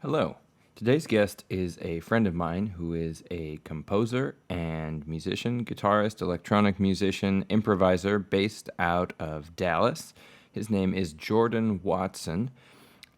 Hello. Today's guest is a friend of mine who is a composer and musician, guitarist, electronic musician, improviser based out of Dallas. His name is Jordan Watson,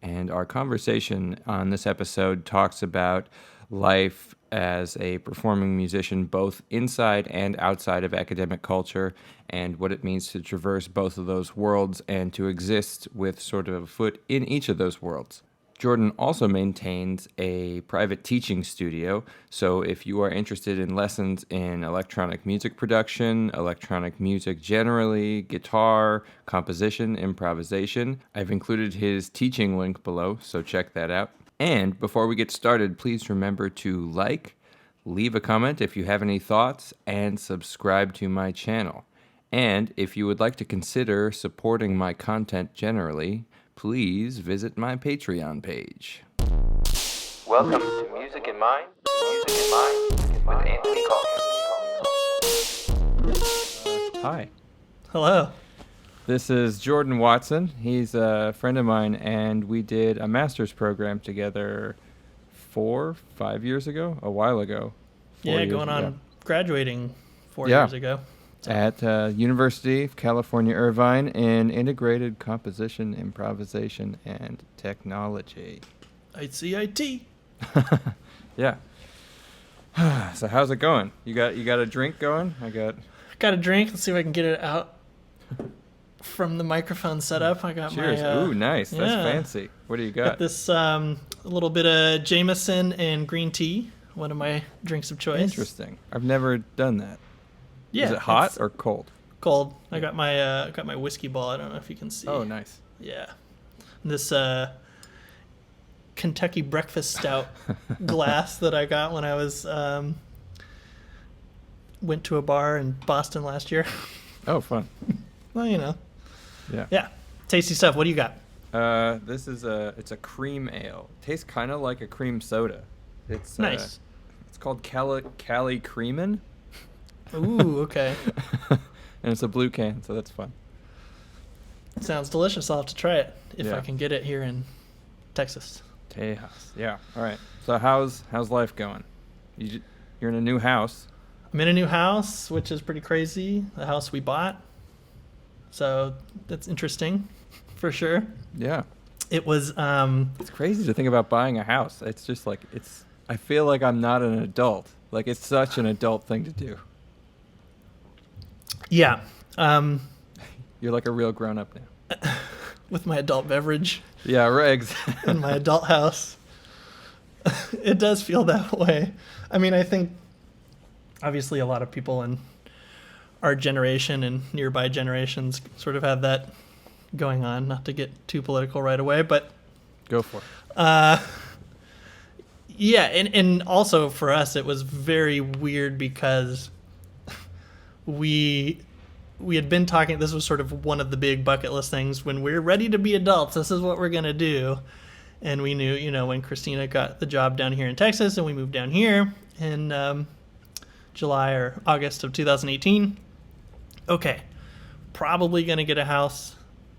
and our conversation on this episode talks about life as a performing musician, both inside and outside of academic culture, and what it means to traverse both of those worlds and to exist with sort of a foot in each of those worlds. Jordan also maintains a private teaching studio, so if you are interested in lessons in electronic music production, electronic music generally, guitar, composition, improvisation, I've included his teaching link below, so check that out. And before we get started, please remember to like, leave a comment if you have any thoughts, and subscribe to my channel. And if you would like to consider supporting my content generally, please visit my Patreon page. Welcome to Music in Mind with Anthony Caulkins. Hi. Hello. This is Jordan Watson. He's a friend of mine, and we did a master's program together 5 years ago, a while ago. Graduating 4 years ago. So. At University of California, Irvine in Integrated Composition, Improvisation, and Technology. ICIT. Yeah. So how's it going? You got a drink going? I got a drink. Let's see if I can get it out from the microphone setup. I got Cheers. my... Ooh, nice. That's fancy. What do you got? Got this a little bit of Jameson and green tea, one of my drinks of choice. Interesting. I've never done that. Yeah, is it hot or cold? Cold. I got my whiskey ball. I don't know if you can see. Oh, nice. Yeah. This Kentucky breakfast stout glass that I got when I was went to a bar in Boston last year. Oh, fun. Well, you know. Yeah. Yeah. Tasty stuff. What do you got? This is it's a cream ale. Tastes kind of like a cream soda. It's nice. It's called Cali Creamin'. Ooh, okay. And it's a blue can, so that's fun. Sounds delicious. I'll have to try it if Yeah. I can get it here in Texas. Tejas. Yeah. All right. So how's life going? You're in a new house. I'm in a new house, which is pretty crazy. The house we bought. So that's interesting, for sure. Yeah. It was. It's crazy to think about buying a house. It's just like I feel like I'm not an adult. Like it's such an adult thing to do. Yeah. You're like a real grown up now. With my adult beverage. Yeah, regs. In my adult house. It does feel that way. I mean, I think obviously a lot of people in our generation and nearby generations sort of have that going on. Not to get too political right away, but go for it. Yeah, and also for us it was very weird because we had been talking, this was sort of one of the big bucket list things, when we're ready to be adults, this is what we're going to do. And we knew, when Christina got the job down here in Texas and we moved down here in July or August of 2018, okay, probably going to get a house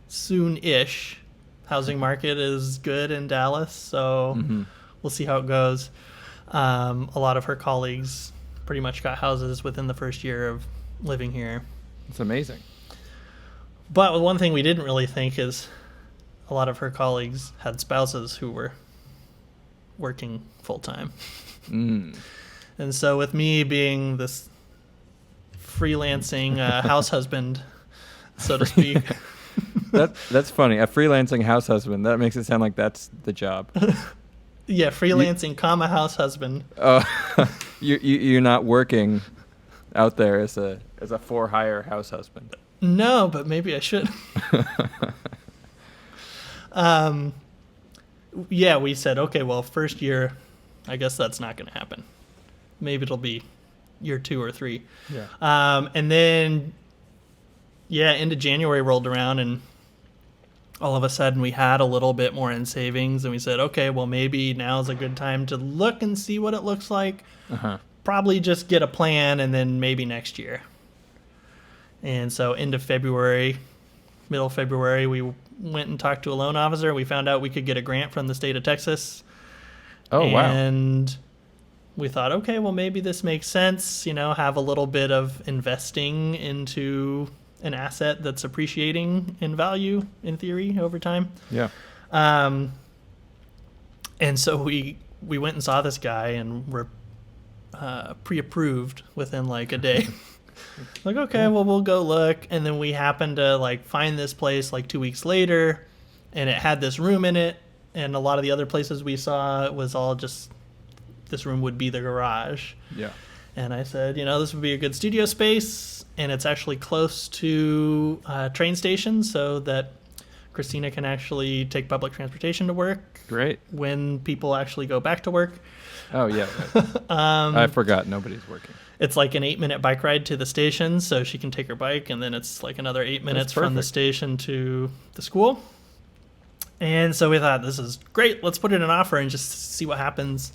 soon-ish. Housing market is good in Dallas, so we'll see how it goes. A lot of her colleagues pretty much got houses within the first year of living here. It's amazing. But one thing we didn't really think is a lot of her colleagues had spouses who were working full-time. And so with me being this freelancing house husband, so to speak. That's funny. A freelancing house husband. That makes it sound like that's the job. Yeah, freelancing, house husband. You're not working out there as a for hire house husband. No, but maybe I should. Yeah, we said, okay, well, first year, I guess that's not going to happen. Maybe it'll be year 2 or 3. Yeah. And then, into January rolled around, and all of a sudden we had a little bit more in savings, and we said, okay, well, maybe now's a good time to look and see what it looks like. Probably just get a plan, and then maybe next year. And so middle of February, we went and talked to a loan officer. We found out we could get a grant from the state of Texas Oh, wow. And we thought, okay, well, maybe this makes sense, have a little bit of investing into an asset that's appreciating in value, in theory, over time. Yeah. And so we went and saw this guy and were pre-approved within like a day. Like, okay, well, we'll go look. And then we happened to like find this place like 2 weeks later, and it had this room in it. And a lot of the other places we saw, it was all just, this room would be the garage. Yeah. And I said, this would be a good studio space, and it's actually close to train stations so that Christina can actually take public transportation to work. Great. When people actually go back to work. Oh, yeah. Right. I forgot nobody's working. It's like an 8-minute bike ride to the station, so she can take her bike, and then it's like another 8 minutes from the station to the school. And so we thought, this is great. Let's put in an offer and just see what happens.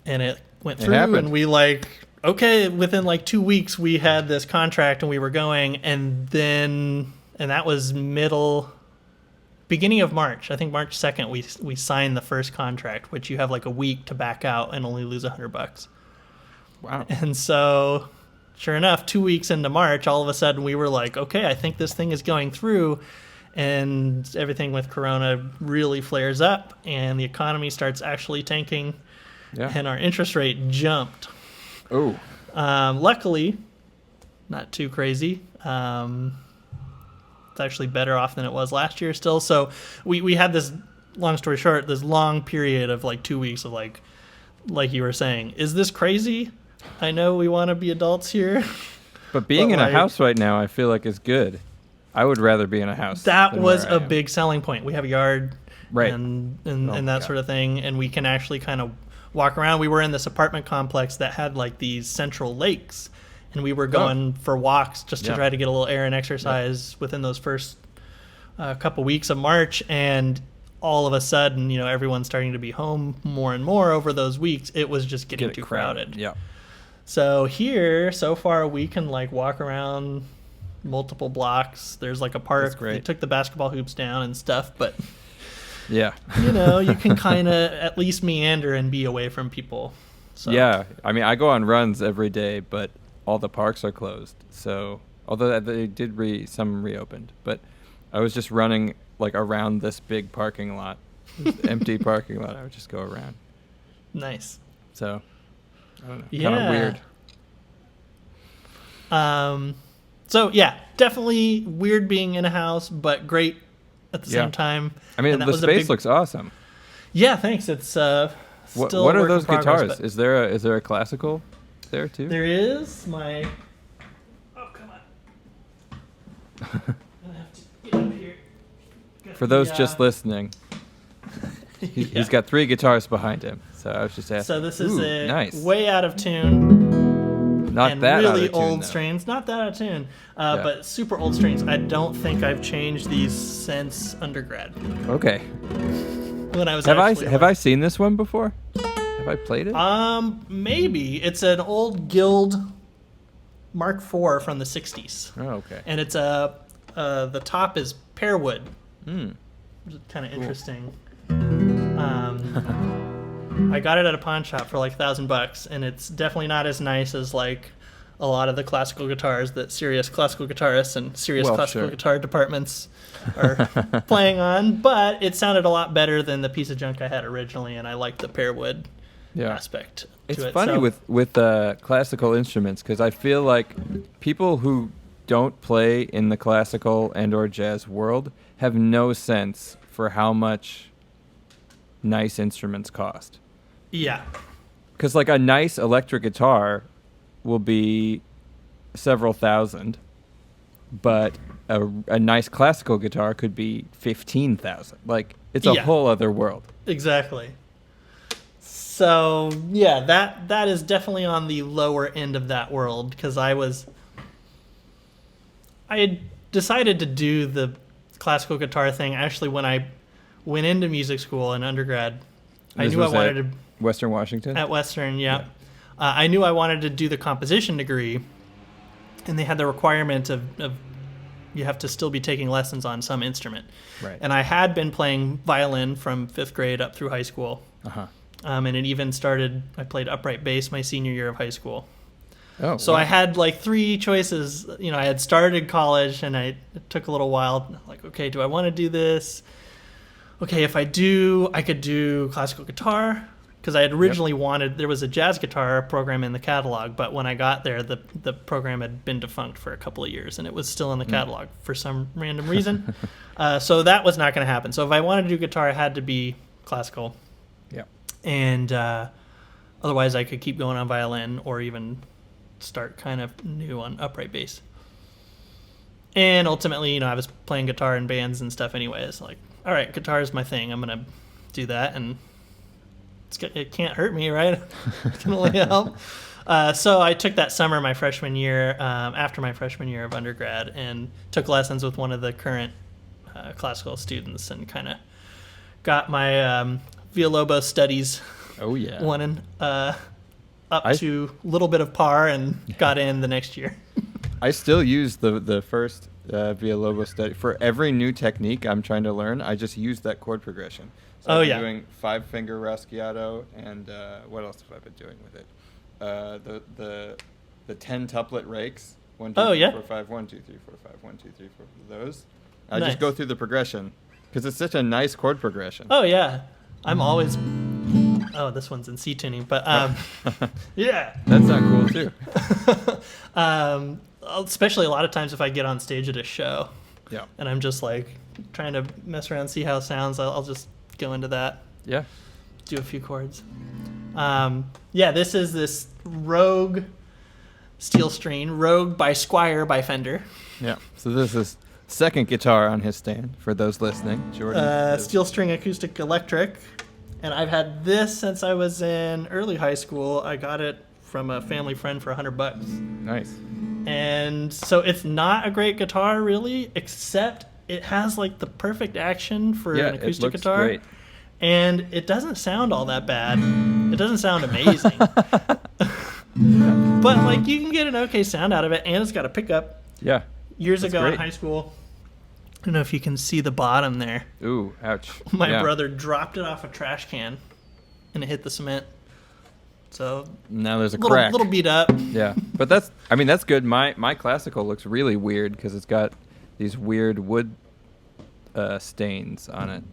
And it went through, and we okay, within like 2 weeks, we had this contract and we were going. And that was beginning of March. I think March 2nd, we signed the first contract, which you have like a week to back out and only lose $100. Wow. And so sure enough, 2 weeks into March, all of a sudden we were like, okay, I think this thing is going through. And everything with Corona really flares up, and the economy starts actually tanking, and our interest rate jumped. Oh. Luckily, not too crazy. It's actually better off than it was last year still. So we had this, long story short, this long period of like 2 weeks of like you were saying, is this crazy? I know we want to be adults here. But being in a house right now, I feel like is good. I would rather be in a house. That was a big selling point. We have a yard, right, and that sort of thing, and we can actually kind of walk around. We were in this apartment complex that had like these central lakes, and we were going for walks just to try to get a little air and exercise within those first couple weeks of March. And all of a sudden, everyone's starting to be home more and more over those weeks. It was just getting too crowded. Yeah. So here, so far, we can like walk around multiple blocks. There's like a park. They took the basketball hoops down and stuff, but you can kind of at least meander and be away from people. So. Yeah, I mean, I go on runs every day, but all the parks are closed. So, although they did some reopened, but I was just running like around this big parking lot, this empty parking lot. I would just go around. Nice. So, I don't know. Yeah. Kind of weird. So, yeah, definitely weird being in a house, but great at the same time. I mean, the space looks awesome. Yeah, thanks. It's still what are those guitars? Is there a classical there, too? There is. Oh, come on. I'm going to have to get up here. For those just listening, he's got 3 guitars behind him. So I was just asking. So this is nice. Way out of tune. Not that really out of tune, old though. strains, not that out of tune, but super old strains. I don't think I've changed these since undergrad. Okay. When I was have I seen this one before? Have I played it? Maybe. It's an old Guild Mark IV from the 60s. Oh, okay. And it's the top is pear wood. Which is kind of interesting. I got it at a pawn shop for like $1,000, and it's definitely not as nice as like a lot of the classical guitars that serious classical guitarists and serious classical guitar departments are playing on. But it sounded a lot better than the piece of junk I had originally, and I liked the pear wood aspect. It's funny with classical instruments, because I feel like people who don't play in the classical and or jazz world have no sense for how much nice instruments cost. Yeah. Because like a nice electric guitar will be several thousand, but a nice classical guitar could be 15,000. Like it's a whole other world. Exactly. So yeah, that is definitely on the lower end of that world, because I had decided to do the classical guitar thing actually when I went into music school in undergrad. I knew I wanted to Western Washington? At Western, yeah. I knew I wanted to do the composition degree, and they had the requirement of you have to still be taking lessons on some instrument. Right. And I had been playing violin from 5th grade up through high school. Uh-huh. And it even started, I played upright bass my senior year of high school. Oh, So wow. I had like 3 choices. You know, I had started college and it took a little while. Like, okay, do I want to do this? Okay, if I do, I could do classical guitar. Because I had originally wanted, there was a jazz guitar program in the catalog, but when I got there, the program had been defunct for a couple of years, and it was still in the catalog for some random reason. So that was not going to happen. So if I wanted to do guitar, it had to be classical. Yeah. And otherwise, I could keep going on violin or even start kind of new on upright bass. And ultimately, you know, I was playing guitar in bands and stuff anyways. Like, all right, guitar is my thing. I'm going to do that, and it can't hurt me, right? It can only help. So I took that summer my freshman year, after my freshman year of undergrad, and took lessons with one of the current classical students and kind of got my Villalobos studies Oh, yeah. running up to a little bit of par and got in the next year. I still use the first Villalobos study. For every new technique I'm trying to learn, I just use that chord progression. So I've been doing 5-finger Raschiato, and what else have I been doing with it? The 10 tuplet rakes. 1, 2, 3, 4, 5, 1, 2, 3, 4, 5, 1, 2, 3, 4. Those. I just go through the progression because it's such a nice chord progression. Oh yeah, I'm always. Oh, this one's in C tuning, but yeah. That sounds cool too. Especially a lot of times if I get on stage at a show, Yeah. and I'm just like trying to mess around, see how it sounds. I'll just go into that. Yeah. Do a few chords. This is this Rogue steel string, Rogue by Squier by Fender. Yeah. So this is second guitar on his stand for those listening. Jordan. Steel string acoustic electric. And I've had this since I was in early high school. I got it from a family friend for $100. Nice. And so it's not a great guitar really, except it has like the perfect action for an acoustic guitar. Great. And it doesn't sound all that bad. It doesn't sound amazing. But like you can get an okay sound out of it, and it's got a pickup. Yeah. Years ago in great. high school, I don't know if you can see the bottom there. Ooh, ouch. My brother dropped it off a trash can, and it hit the cement. So now there's a crack. Little beat up. Yeah, but that's good. My classical looks really weird because it's got these weird wood stains on it.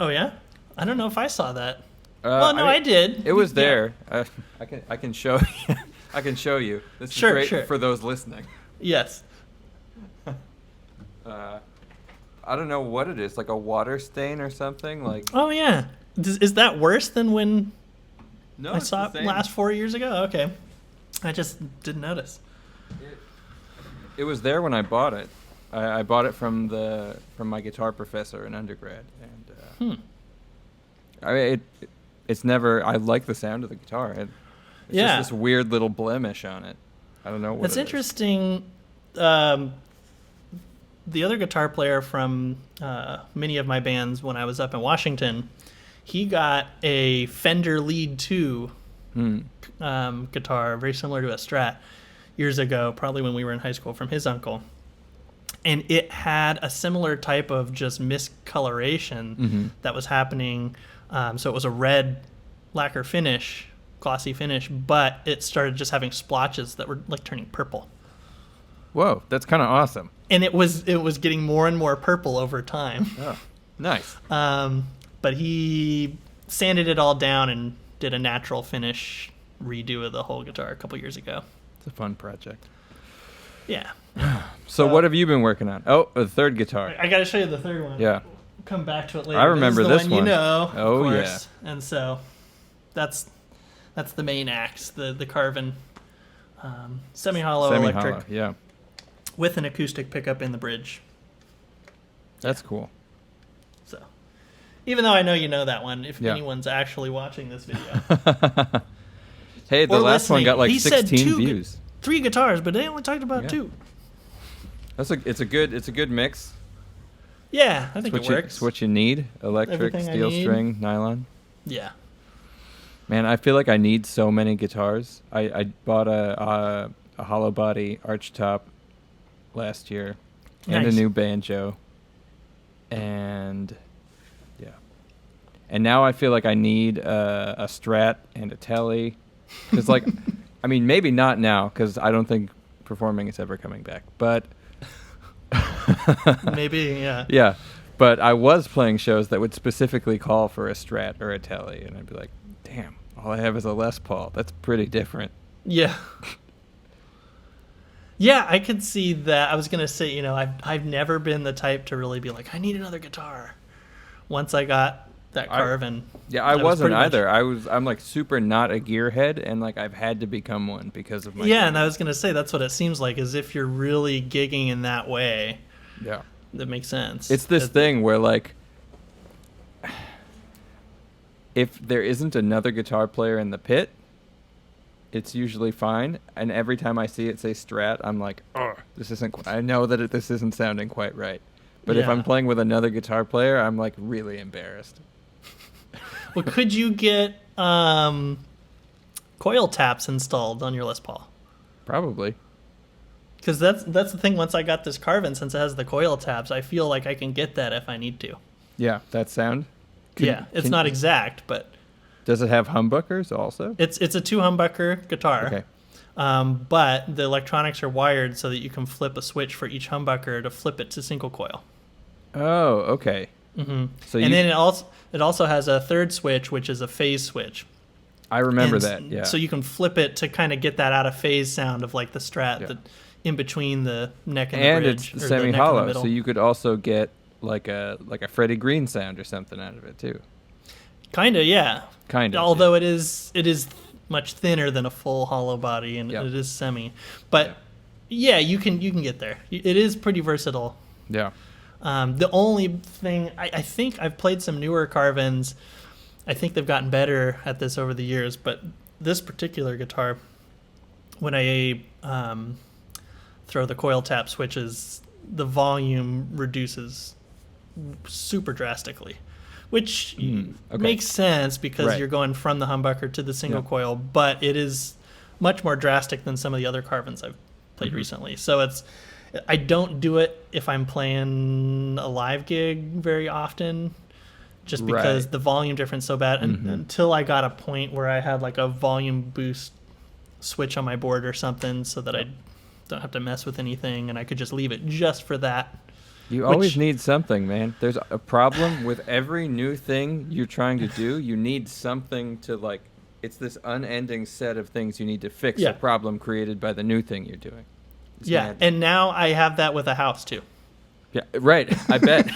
Oh yeah, I don't know if I saw that. I did. It was there. I can show you. I can show you. This is great for those listening. Yes. I don't know what it is, like a water stain or something. Like. Oh yeah, is that worse than when No, I saw it last 4 years ago? Okay, I just didn't notice. It was there when I bought it. I bought it from my guitar professor in undergrad, and it's never. I like the sound of the guitar. It's just this weird little blemish on it. I don't know what. It's interesting. The other guitar player from many of my bands when I was up in Washington, he got a Fender Lead 2 guitar, very similar to a Strat, years ago, probably when we were in high school, from his uncle. And it had a similar type of just miscoloration that was happening. So it was a red lacquer finish, glossy finish, but it started just having splotches that were like turning purple. Whoa, that's kind of awesome. And it was getting more and more purple over time. Oh, nice. But he sanded it all down and did a natural finish redo of the whole guitar a couple years ago. It's a fun project. Yeah. So what have you been working on? Oh, the third guitar. I got to show you the third one. Yeah. We'll come back to it later. I remember this this one. one. You know, Oh, of course. Yeah. And so that's the main axe, the Carvin semi-hollow electric. Yeah. With an acoustic pickup in the bridge. That's cool. So, even though I know you know that one, if anyone's actually watching this video. Hey, the last one got like 16 views. 3 guitars, but they only talked about 2. It's a good mix. Yeah, I think it works. It's what you need: electric, Everything steel string, nylon. Yeah. Man, I feel like I need so many guitars. I bought a hollow body arch top last year, and Nice. a new banjo, and yeah, and now I feel like I need a Strat and a Tele, because like, I mean, maybe not now, because I don't think performing is ever coming back, but Maybe, yeah. yeah, but I was playing shows that would specifically call for a Strat or a Tele, and I'd be like, damn, all I have is a Les Paul. That's pretty different. Yeah. Yeah, I could see that. I was gonna say, I've never been the type to really be like, I need another guitar. Once I got that Carvin. Yeah, I was wasn't pretty much- either. I'm like super not a gearhead, and like I've had to become one because of my Yeah, and gear. I was gonna say that's what it seems like, is if you're really gigging in that way, Yeah. that makes sense. It's this thing where like if there isn't another guitar player in the pit, it's usually fine. And every time I see it say Strat, I'm like, oh, this isn't. I know that this isn't sounding quite right. But if Yeah. I'm playing with another guitar player, I'm like really embarrassed. Well, could you get coil taps installed on your Les Paul? Probably. Because that's the thing. Once I got this Carvin, since it has the coil taps, I feel like I can get that if I need to. Yeah, that sound. It's not exact, but Does it have humbuckers also? it's a 2 humbucker guitar. Okay. But the electronics are wired so that you can flip a switch for each humbucker to flip it to single coil. Oh, okay. Mm-hmm. So And then it also has a third switch, which is a phase switch. I remember And that. Yeah. So you can flip it to kind of get that out of phase sound of like the Strat, Yeah. that in between the neck and the And bridge, it's or the neck and the semi-hollow, middle. so you could also get like a Freddie Green sound or something out of it too. Kind of, yeah. Kind of. Although it is much thinner than a full hollow body, and Yeah. it is semi. But yeah, you can get there. It is pretty versatile. Yeah. The only thing I think I've played some newer Carvins. I think they've gotten better at this over the years, but this particular guitar, when I throw the coil tap switches, the volume reduces super drastically, which okay. makes sense because Right. you're going from the humbucker to the single Yeah. coil, but it is much more drastic than some of the other Carvins I've played recently. So I don't do it if I'm playing a live gig very often, just because Right. the volume difference is so bad. And until I got a point where I had like a volume boost switch on my board or something, so that I don't have to mess with anything, and I could just leave it just for that. You always need something, man. There's a problem with every new thing you're trying to do. You need something to like. It's this unending set of things you need to fix Yeah. a problem created by the new thing you're doing. It's Yeah, mad. and now I have that with a house too. Yeah, right. I bet.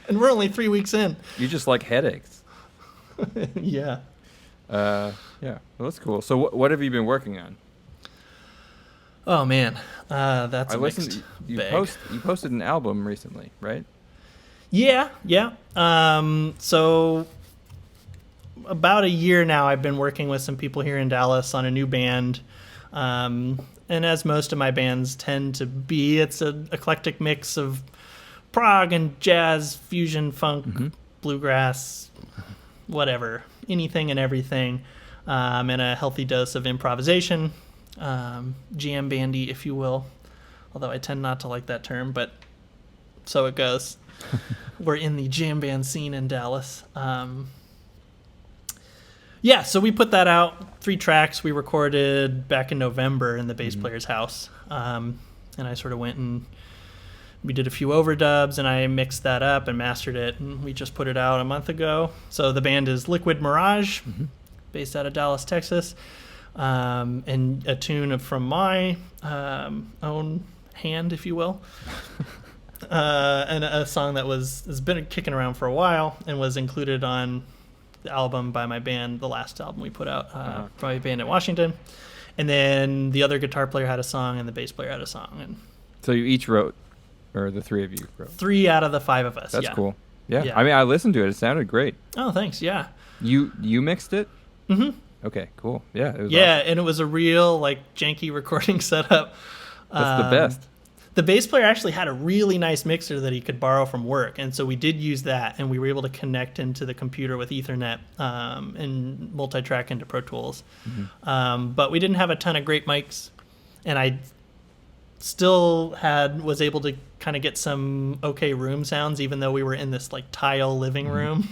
And we're only 3 weeks in. You just like headaches. Yeah. Yeah. Well, that's cool. So what have you been working on? Oh man, that's I a mixed listened. You bag. posted an album recently, right? Yeah. So about a year now, I've been working with some people here in Dallas on a new band. And as most of my bands tend to be, it's an eclectic mix of prog and jazz, fusion, funk, bluegrass, whatever, anything and everything, and a healthy dose of improvisation, jam bandy, if you will. Although I tend not to like that term, but so it goes. We're in the jam band scene in Dallas. Yeah, so we put that out, 3 tracks we recorded back in November in the bass player's house. And I sort of went and we did a few overdubs, and I mixed that up and mastered it, and we just put it out a month ago. So the band is Liquid Mirage, based out of Dallas, Texas, and a tune from my own hand, if you will. And a song that has been kicking around for a while and was included on the album by my band, the last album we put out, by my band in Washington. And then the other guitar player had a song and the bass player had a song. And So you each wrote, or the 3 of you wrote. 3 out of the 5 of us. That's yeah. cool. Yeah. Yeah. I mean, I listened to it. It sounded great. Oh, thanks. Yeah. You mixed it? Mm-hmm. Okay, cool. Yeah. It was Yeah, awesome. and it was a real janky recording setup. That's the best. The bass player actually had a really nice mixer that he could borrow from work, and so we did use that, and we were able to connect into the computer with Ethernet and multi-track into Pro Tools. But we didn't have a ton of great mics, and still was able to kind of get some okay room sounds, even though we were in this like tile living room.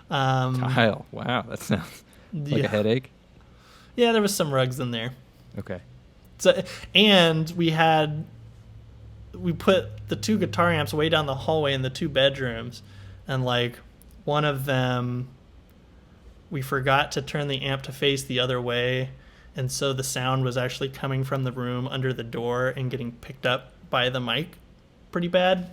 Tile. Wow, that sounds like a headache. Yeah, there was some rugs in there. Okay. So, and we put the 2 guitar amps way down the hallway in the 2 bedrooms, and like one of them, we forgot to turn the amp to face the other way, and so the sound was actually coming from the room under the door and getting picked up by the mic pretty bad,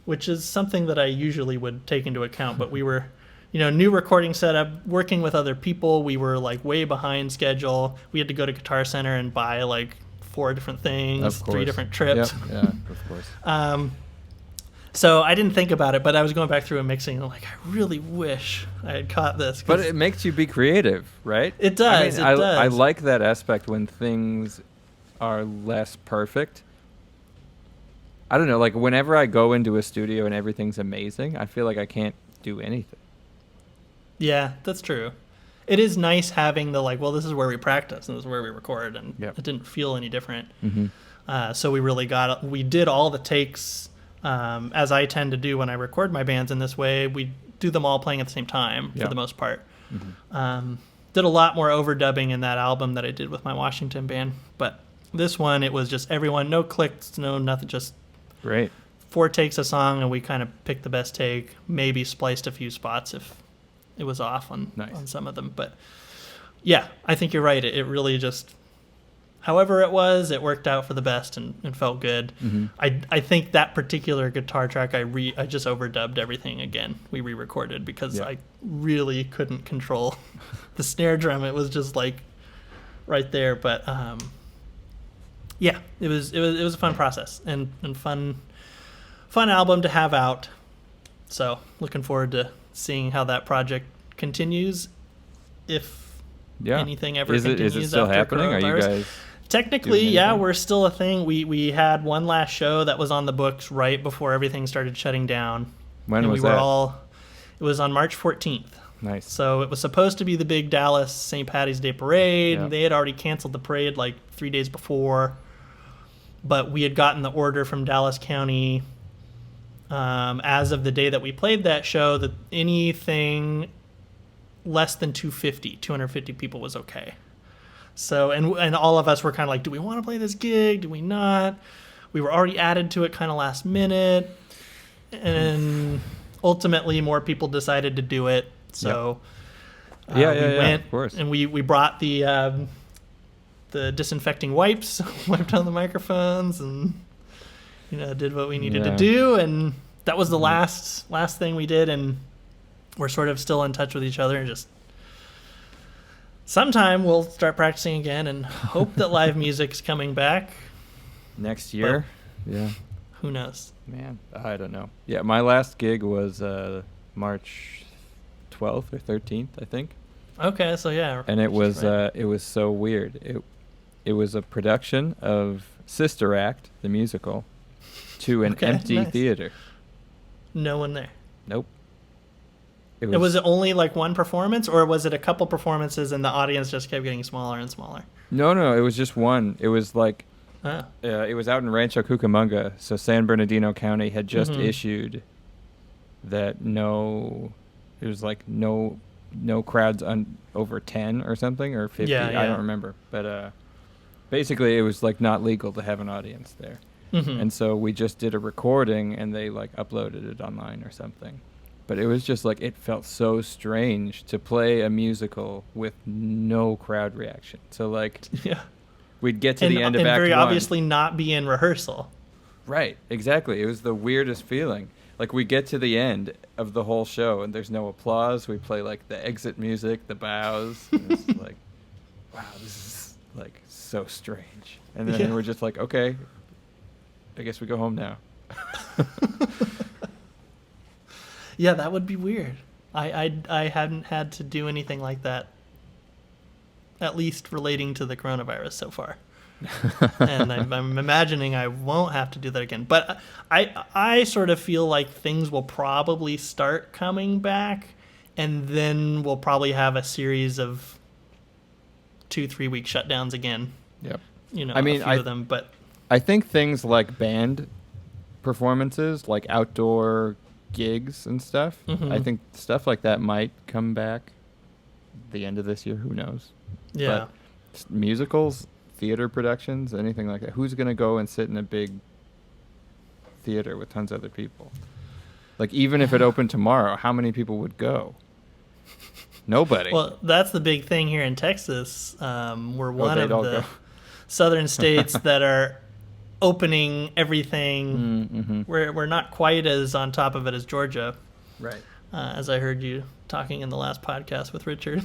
which is something that I usually would take into account. But we were, new recording setup, working with other people. We were like way behind schedule. We had to go to Guitar Center and buy like 4 different things, 3 different trips. Yep. Yeah, of course. So I didn't think about it, but I was going back through and mixing, and I'm like, I really wish I had caught this. But it makes you be creative, right? It does. I mean, it does. I like that aspect when things are less perfect. I don't know, like whenever I go into a studio and everything's amazing, I feel like I can't do anything. Yeah, that's true. It is nice having the like, well, this is where we practice and this is where we record, and Yep. it didn't feel any different. Mm-hmm. So we did all the takes, as I tend to do when I record my bands in this way. We do them all playing at the same time for the most part. Mm-hmm. Did a lot more overdubbing in that album that I did with my Washington band, but this one, it was just everyone, no clicks, no nothing, just Great. 4 takes a song, and we kind of picked the best take, maybe spliced a few spots if it was off on some of them. But yeah, I think you're right. It really just, however it was, it worked out for the best and felt good. Mm-hmm. I think that particular guitar track, I just overdubbed everything again. We re-recorded because I really couldn't control the snare drum. It was just like right there. But yeah, it was a fun process and fun album to have out. So looking forward to seeing how that project continues, if anything ever continues. Is it still after happening? Are you guys technically, we're still a thing. We had one last show that was on the books right before everything started shutting down. When was that? It was on March 14th. Nice. So it was supposed to be the big Dallas St. Patty's Day parade. Yep. They had already canceled the parade like 3 days before, but we had gotten the order from Dallas County as of the day that we played that show that anything less than 250 people was okay. So, and all of us were kind of like, do we want to play this gig? Do we not? We were already added to it kind of last minute. And ultimately, more people decided to do it. So, we went, of course. and we brought the disinfecting wipes, wiped on the microphones, and did what we needed to do. And that was the last thing we did. And we're sort of still in touch with each other, and just sometime we'll start practicing again and hope that live music's coming back next year. But who knows? Man, I don't know. Yeah, my last gig was March 12th or 13th, I think. Okay, so yeah. And it was so weird. It was a production of Sister Act, the musical, to an empty theater. No one there. Nope. Was it only like one performance, or was it a couple performances and the audience just kept getting smaller and smaller? No, it was just one. It was like, it was out in Rancho Cucamonga, so San Bernardino County had just issued that no crowds over 10 or something, or 50. Yeah. I don't remember, but basically it was like not legal to have an audience there. And so we just did a recording, and they like uploaded it online or something. But it was just like, it felt so strange to play a musical with no crowd reaction. So like, we'd get to the end of Act 1. And very obviously not be in rehearsal. Right, exactly. It was the weirdest feeling. Like, we get to the end of the whole show, and there's no applause. We play like the exit music, the bows. And it's like, wow, this is like so strange. And then we're just like, okay, I guess we go home now. Yeah, that would be weird. I hadn't had to do anything like that, at least relating to the coronavirus so far. And I'm imagining I won't have to do that again. But I sort of feel like things will probably start coming back, and then we'll probably have a series of 2-3 week shutdowns again. Yep. A few of them. But I think things like band performances, like outdoor gigs and stuff, I think stuff like that might come back the end of this year. Who knows? Yeah. But musicals, theater productions, anything like that. Who's going to go and sit in a big theater with tons of other people? Like, even if it opened tomorrow, how many people would go? Nobody. Well, that's the big thing here in Texas. We're one of the go. southern states that are opening everything. We're not quite as on top of it as Georgia. Right. As I heard you talking in the last podcast with Richard.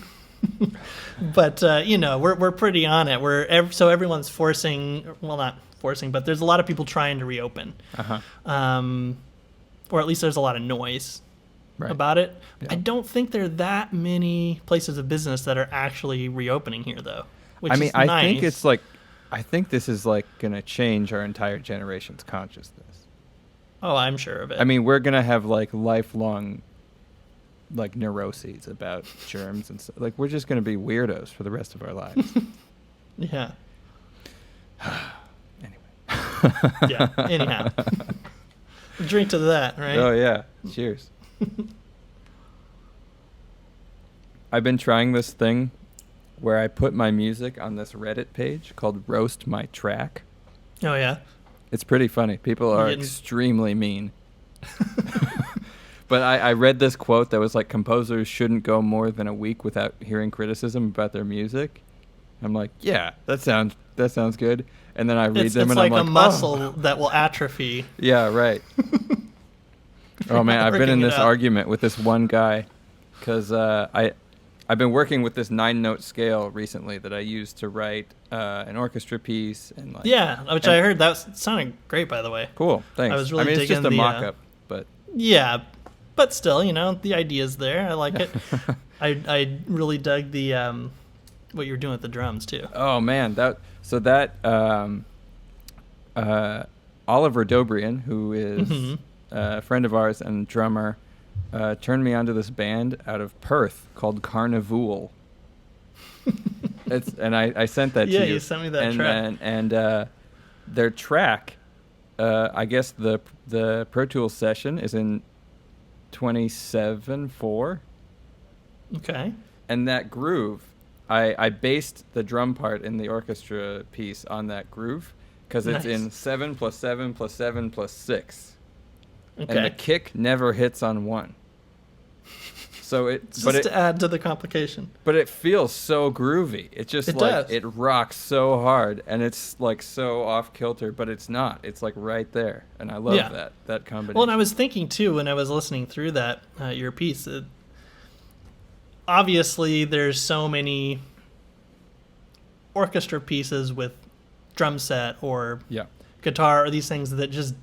But we're pretty on it. So everyone's forcing, well, not forcing, but there's a lot of people trying to reopen. Or at least there's a lot of noise about it. Yeah. I don't think there are that many places of business that are actually reopening here, though. Which is nice. I think it's like, I think this is like going to change our entire generation's consciousness. Oh, I'm sure of it. I mean, we're going to have like lifelong like neuroses about germs and stuff. Like, we're just going to be weirdos for the rest of our lives. Yeah. Anyway. Yeah. Anyhow. Drink to that, right? Oh, yeah. Cheers. I've been trying this thing where I put my music on this Reddit page called Roast My Track. Oh, yeah? It's pretty funny. People are extremely mean. But I read this quote that was like, composers shouldn't go more than a week without hearing criticism about their music. I'm like, yeah, that sounds good. And then I read them and I'm like, it's like a muscle that will atrophy. Yeah, right. Oh, man, I've been in this argument with this one guy because I've been working with this 9-note scale recently that I use to write an orchestra piece. And like, which I heard that sounded great, by the way. Cool, thanks. I was really digging it's just a mock-up, but... Yeah, but still, the idea's there. I like it. I really dug the what you were doing with the drums, too. Oh, man. Oliver Dobrian, who is a friend of ours and drummer, turned me onto this band out of Perth called Carnivool. And I sent that to you. Yeah, you sent me that track. And their track, I guess the Pro Tools session is in 27/4. Okay. And that groove, I based the drum part in the orchestra piece on that groove because it's in 7 + 7 + 7 + 6. Okay. And the kick never hits on 1. So to add to the complication. But it feels so groovy. It rocks so hard, and it's like so off kilter, but it's not. It's like right there, and I love that combination. Well, and I was thinking too when I was listening through that your piece. Obviously, there's so many orchestra pieces with drum set or guitar or these things that just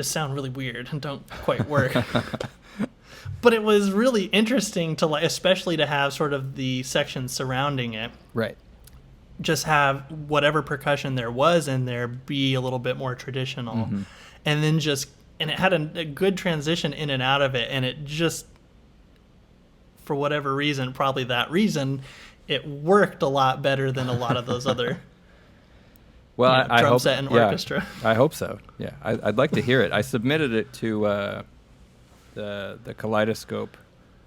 sound really weird and don't quite work. But it was really interesting to especially to have sort of the sections surrounding it. Right. Just have whatever percussion there was in there be a little bit more traditional. And then and it had a good transition in and out of it. And it just, for whatever reason, probably that reason, it worked a lot better than a lot of those other I drum hope, set and orchestra. I hope so. Yeah, I'd like to hear it. I submitted it to the Kaleidoscope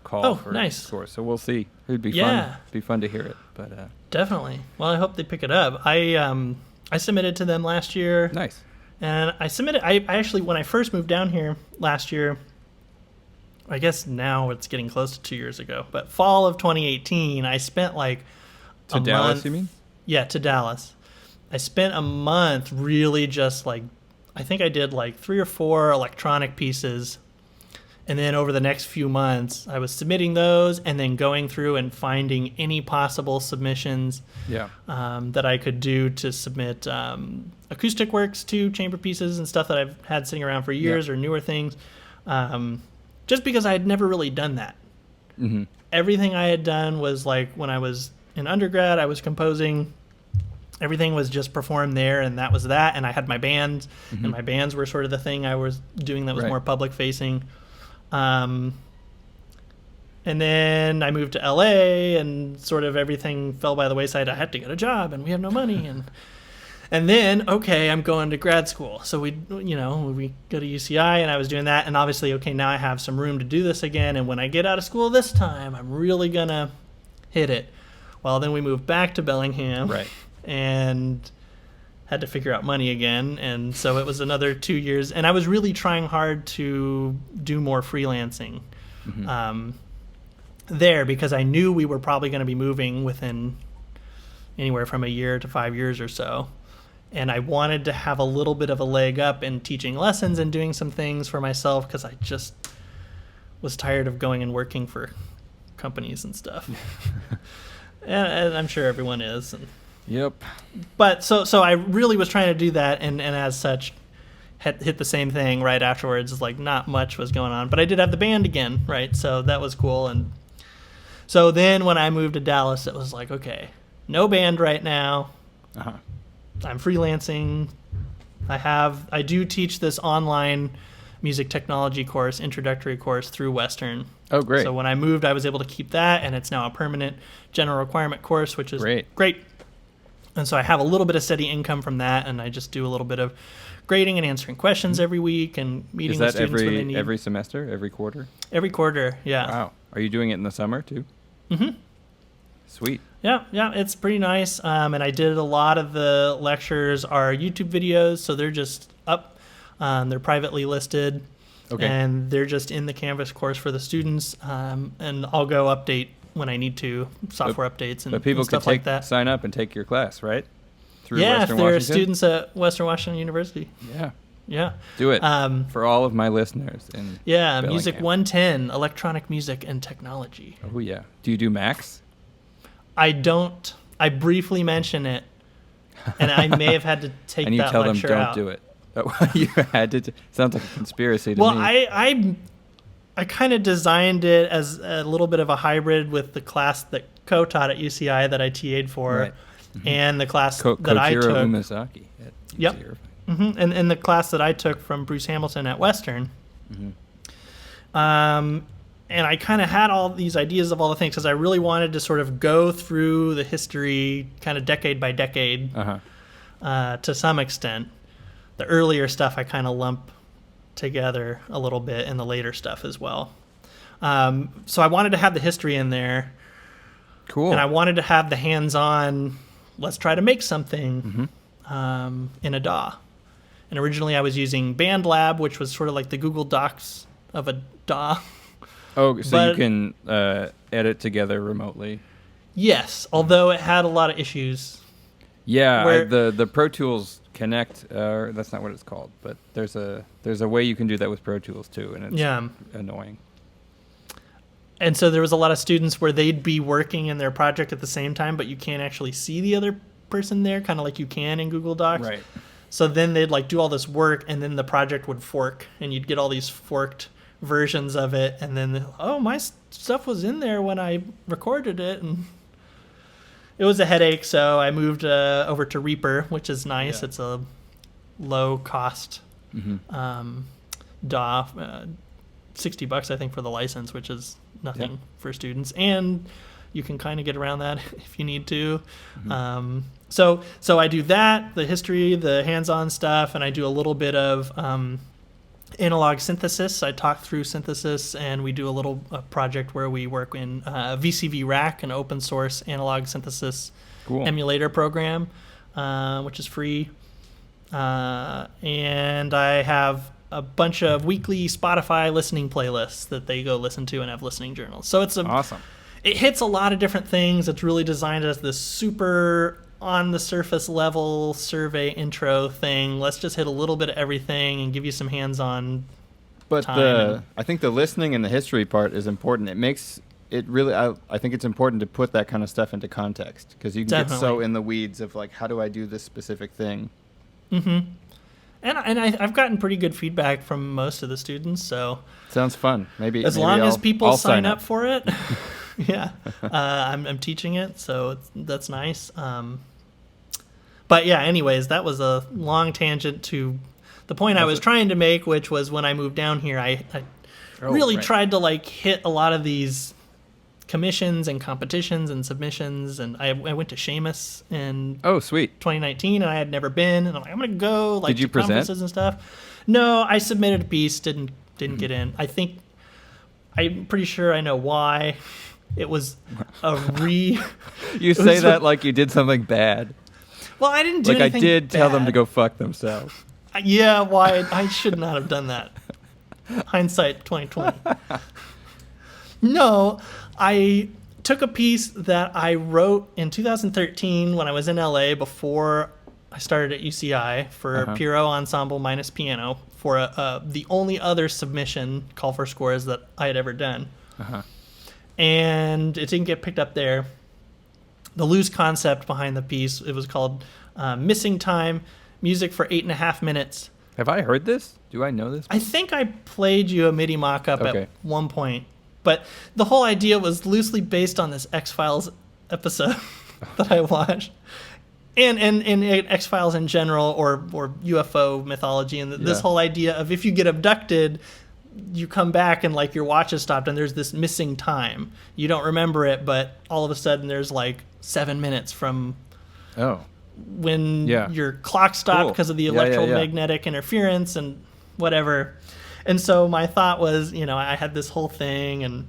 call for nice. Score, so we'll see. It'd be fun. It'd be fun to hear it. But definitely. Well, I hope they pick it up. I submitted to them last year. Nice. And I actually, when I first moved down here last year, I guess now it's getting close to 2 years ago, but fall of 2018, I spent like a month. To Dallas, you mean? Yeah, to Dallas. I spent a month really just I think I did 3 or 4 electronic pieces. And then over the next few months, I was submitting those and then going through and finding any possible submissions that I could do to submit acoustic works to chamber pieces and stuff that I've had sitting around for years or newer things. Just because I had never really done that. Everything I had done was when I was in undergrad, I was composing. Everything was just performed there, and that was that. And I had my bands, and my bands were sort of the thing I was doing that was more public-facing. And then I moved to LA, and sort of everything fell by the wayside. I had to get a job, and we have no money. And And then, okay, I'm going to grad school. So we go to UCI, and I was doing that. And obviously, okay, now I have some room to do this again. And when I get out of school this time, I'm really going to hit it. Well, then we moved back to Bellingham. Right. And had to figure out money again. And so it was another 2 years. And I was really trying hard to do more freelancing there, because I knew we were probably going to be moving within anywhere from a year to 5 years or so. And I wanted to have a little bit of a leg up in teaching lessons and doing some things for myself, because I just was tired of going and working for companies and stuff. and I'm sure everyone is. Yep. But so I really was trying to do that, and as such, hit the same thing right afterwards. It's like not much was going on. But I did have the band again, right? So that was cool. And so then when I moved to Dallas, it was like, okay, no band right now. Uh-huh. I'm freelancing. I do teach this online music technology course, introductory course through Western. Oh, great. So when I moved, I was able to keep that, and it's now a permanent general requirement course, which is great. And so I have a little bit of steady income from that, and I just do a little bit of grading and answering questions every week and meeting with students when they need. Every semester, every quarter? Every quarter, yeah. Wow. Are you doing it in the summer too? Mm-hmm. Sweet. Yeah, it's pretty nice. And I did a lot of the lectures are YouTube videos, so they're just up. They're privately listed, and they're just in the Canvas course for the students. And I'll go update when I need to, software updates and, people and stuff could like that. Sign up and take your class, right? Through Western Washington? If they're students at Western Washington University. Yeah. Do it for all of my listeners in Bellingham. Music 110, electronic music and technology. Oh, yeah. Do you do Max? I don't. I briefly mention it, and I may have had to take and you that tell them lecture don't out. do it. Oh, you had to. Sounds like a conspiracy to me. Well, I kind of designed it as a little bit of a hybrid with the class that co-taught at UCI that I TA'd for, right. And the class that I took. Kojiro Umasaki at UCI. Yep. And the class that I took from Bruce Hamilton at Western. And I kind of had all these ideas of all the things, because I really wanted to sort of go through the history kind of decade by decade to some extent. The earlier stuff I kind of lump together a little bit, and the later stuff as well. So I wanted to have the history in there. Cool. And I wanted to have the hands-on, let's try to make something in a DAW. And originally I was using BandLab, which was sort of like the Google Docs of a DAW. Oh, so you can edit together remotely. Yes, although it had a lot of issues. Yeah, the Pro Tools Connect, that's not what it's called, but there's a way you can do that with Pro Tools too, and it's annoying. And so there was a lot of students where they'd be working in their project at the same time, but you can't actually see the other person there, kind of like you can in Google Docs. Right. So then they'd like do all this work, and then the project would fork, and you'd get all these forked versions of it, and then my stuff was in there when I recorded it, and it was a headache. So I moved over to Reaper, which is nice. It's a low cost DAW, $60 I think for the license, which is nothing for students, and you can kind of get around that if you need to. So I do that, the history, the hands-on stuff, and I do a little bit of analog synthesis. I talk through synthesis, and we do a little project where we work in VCV Rack, an open source analog synthesis emulator program, which is free. And I have a bunch of weekly Spotify listening playlists that they go listen to and have listening journals. So it's awesome. It hits a lot of different things. It's really designed as this super on the surface level survey intro thing. Let's just hit a little bit of everything and give you some hands-on time. I think the listening and the history part is important. It makes it really, I think it's important to put that kind of stuff into context, because you can get so in the weeds of like, how do I do this specific thing? And I've gotten pretty good feedback from most of the students. So sounds fun. Maybe as long as people sign up for it. I'm teaching it, so that's nice. But yeah, anyways, that was a long tangent to the point I was trying to make, which was when I moved down here, I really tried to like hit a lot of these commissions and competitions and submissions, and I went to Seamus in Oh, sweet. 2019, and I had never been, and I'm like, I'm gonna go like Did you to present? conferences and stuff. No, I submitted a piece, didn't get in. I'm pretty sure I know why. It was a You say that like you did something bad. Well, I didn't do Like I anything did tell them to bad. go fuck themselves. Yeah, why? I should not have done that. Hindsight 2020. No, I took a piece that I wrote in 2013 when I was in LA before I started at UCI for Piro Ensemble minus piano for the only other submission call for scores that I had ever done. And it didn't get picked up there. The loose concept behind the piece, it was called Missing Time, Music for 8.5 Minutes. Have I heard this? Do I know this? I think I played you a MIDI mock-up Okay. at one point. But the whole idea was loosely based on this X-Files episode that I watched. And X-Files in general, or UFO mythology, and this whole idea of if you get abducted, you come back and like your watch has stopped and there's this missing time. You don't remember it, but all of a sudden there's like 7 minutes from when your clock stopped because of the electromagnetic interference and whatever. And so my thought was, I had this whole thing and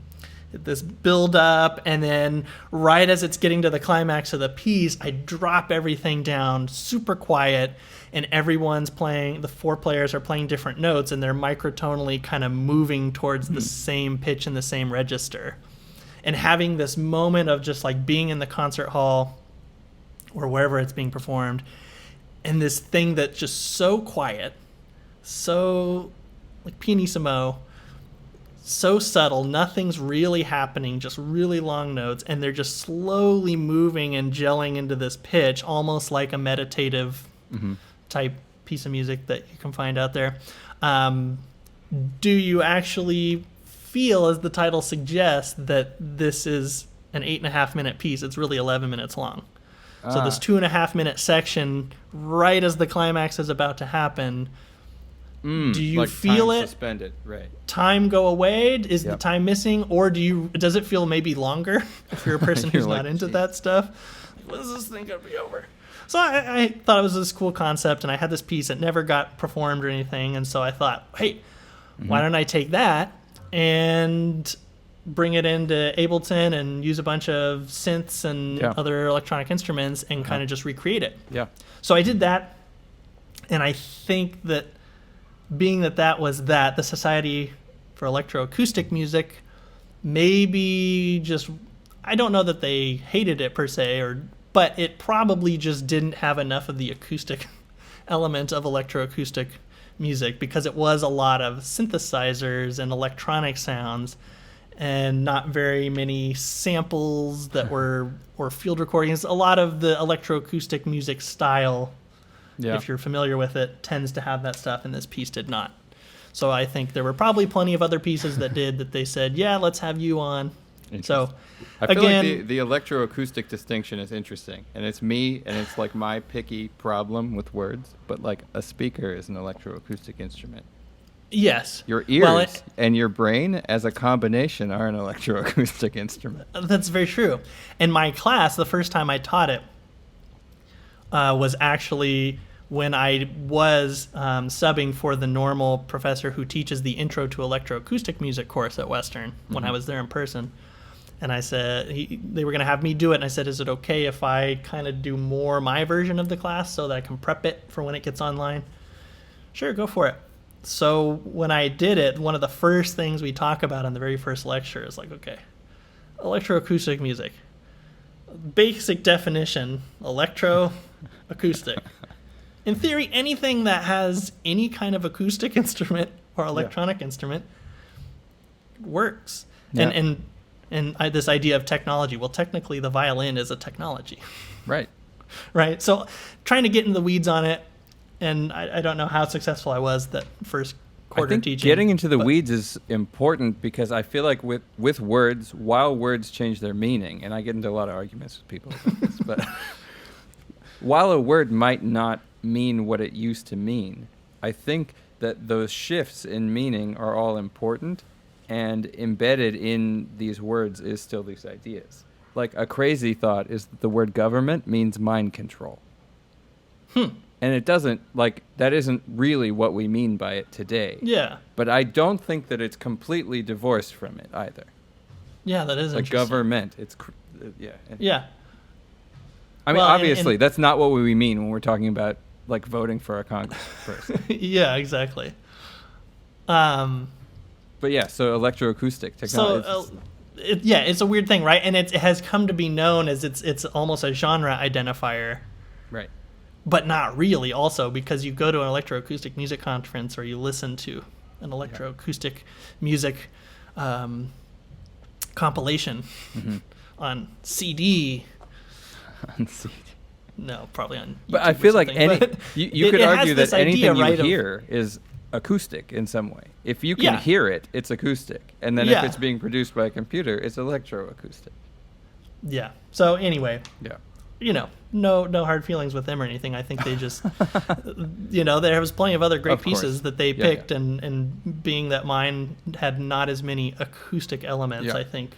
this build up, and then right as it's getting to the climax of the piece, I drop everything down super quiet, and everyone's playing, the four players are playing different notes, and they're microtonally kind of moving towards the same pitch and the same register. And having this moment of just like being in the concert hall or wherever it's being performed, and this thing that's just so quiet, so like pianissimo, so subtle, nothing's really happening, just really long notes, and they're just slowly moving and gelling into this pitch, almost like a meditative type piece of music that you can find out there. Do you actually feel, as the title suggests, that this is an 8.5 minute piece? It's really 11 minutes long. So this 2.5 minute section, right as the climax is about to happen, do you like feel time it? Suspended, right? Time go away? Is the time missing, or does it feel maybe longer if you're a person who's like, not into that stuff? When is this thing gonna be over? So I thought it was this cool concept, and I had this piece that never got performed or anything, and so I thought, hey, why don't I take that and bring it into Ableton and use a bunch of synths and other electronic instruments and kind of just recreate it. Yeah. So I did that, and I think that being that was the Society for Electroacoustic Music, maybe just, I don't know that they hated it per se, but it probably just didn't have enough of the acoustic element of electroacoustic music, because it was a lot of synthesizers and electronic sounds and not very many samples that were, or field recordings. A lot of the electroacoustic music style, if you're familiar with it, tends to have that stuff, and this piece did not. So I think there were probably plenty of other pieces that did, that they said, yeah, let's have you on. So I feel again, like the electroacoustic distinction is interesting, and it's me, and it's like my picky problem with words, but like a speaker is an electroacoustic instrument. Yes. Your ears and your brain as a combination are an electroacoustic instrument. That's very true. In my class, the first time I taught it was actually when I was subbing for the normal professor who teaches the Intro to Electroacoustic Music course at Western, when I was there in person. And I said, they were going to have me do it, and I said, is it okay if I kind of do more my version of the class so that I can prep it for when it gets online? Sure, go for it. So when I did it, one of the first things we talk about in the very first lecture is like, okay, electroacoustic music. Basic definition, electroacoustic. In theory, anything that has any kind of acoustic instrument or electronic instrument works. Yeah. And this idea of technology, well, technically the violin is a technology. Right. Right? So trying to get into the weeds on it, and I don't know how successful I was that first quarter I think teaching. Getting into the weeds is important, because I feel like with words, while words change their meaning, and I get into a lot of arguments with people about this, but while a word might not mean what it used to mean, I think that those shifts in meaning are all important, and embedded in these words is still these ideas. Like, a crazy thought is that the word government means mind control. And it doesn't, like, that isn't really what we mean by it today. Yeah. But I don't think that it's completely divorced from it either. Yeah, that is Like, interesting. government, it's, yeah. Yeah. I mean, Well, obviously, that's not what we mean when we're talking about, like, voting for a congressperson. Yeah, exactly. But yeah, so electroacoustic technology. So, it's a weird thing, right? And it has come to be known as it's almost a genre identifier. Right. But not really, also, because you go to an electroacoustic music conference or you listen to an electroacoustic music compilation on CD. On CD. No, probably on YouTube. But I feel like you could argue that anything you right, hear is acoustic in some way. If you can hear it, it's acoustic. And then if it's being produced by a computer, it's electroacoustic. Yeah. So anyway. Yeah. No hard feelings with them or anything. I think they just, there was plenty of other great pieces that they picked, and being that mine had not as many acoustic elements, I think,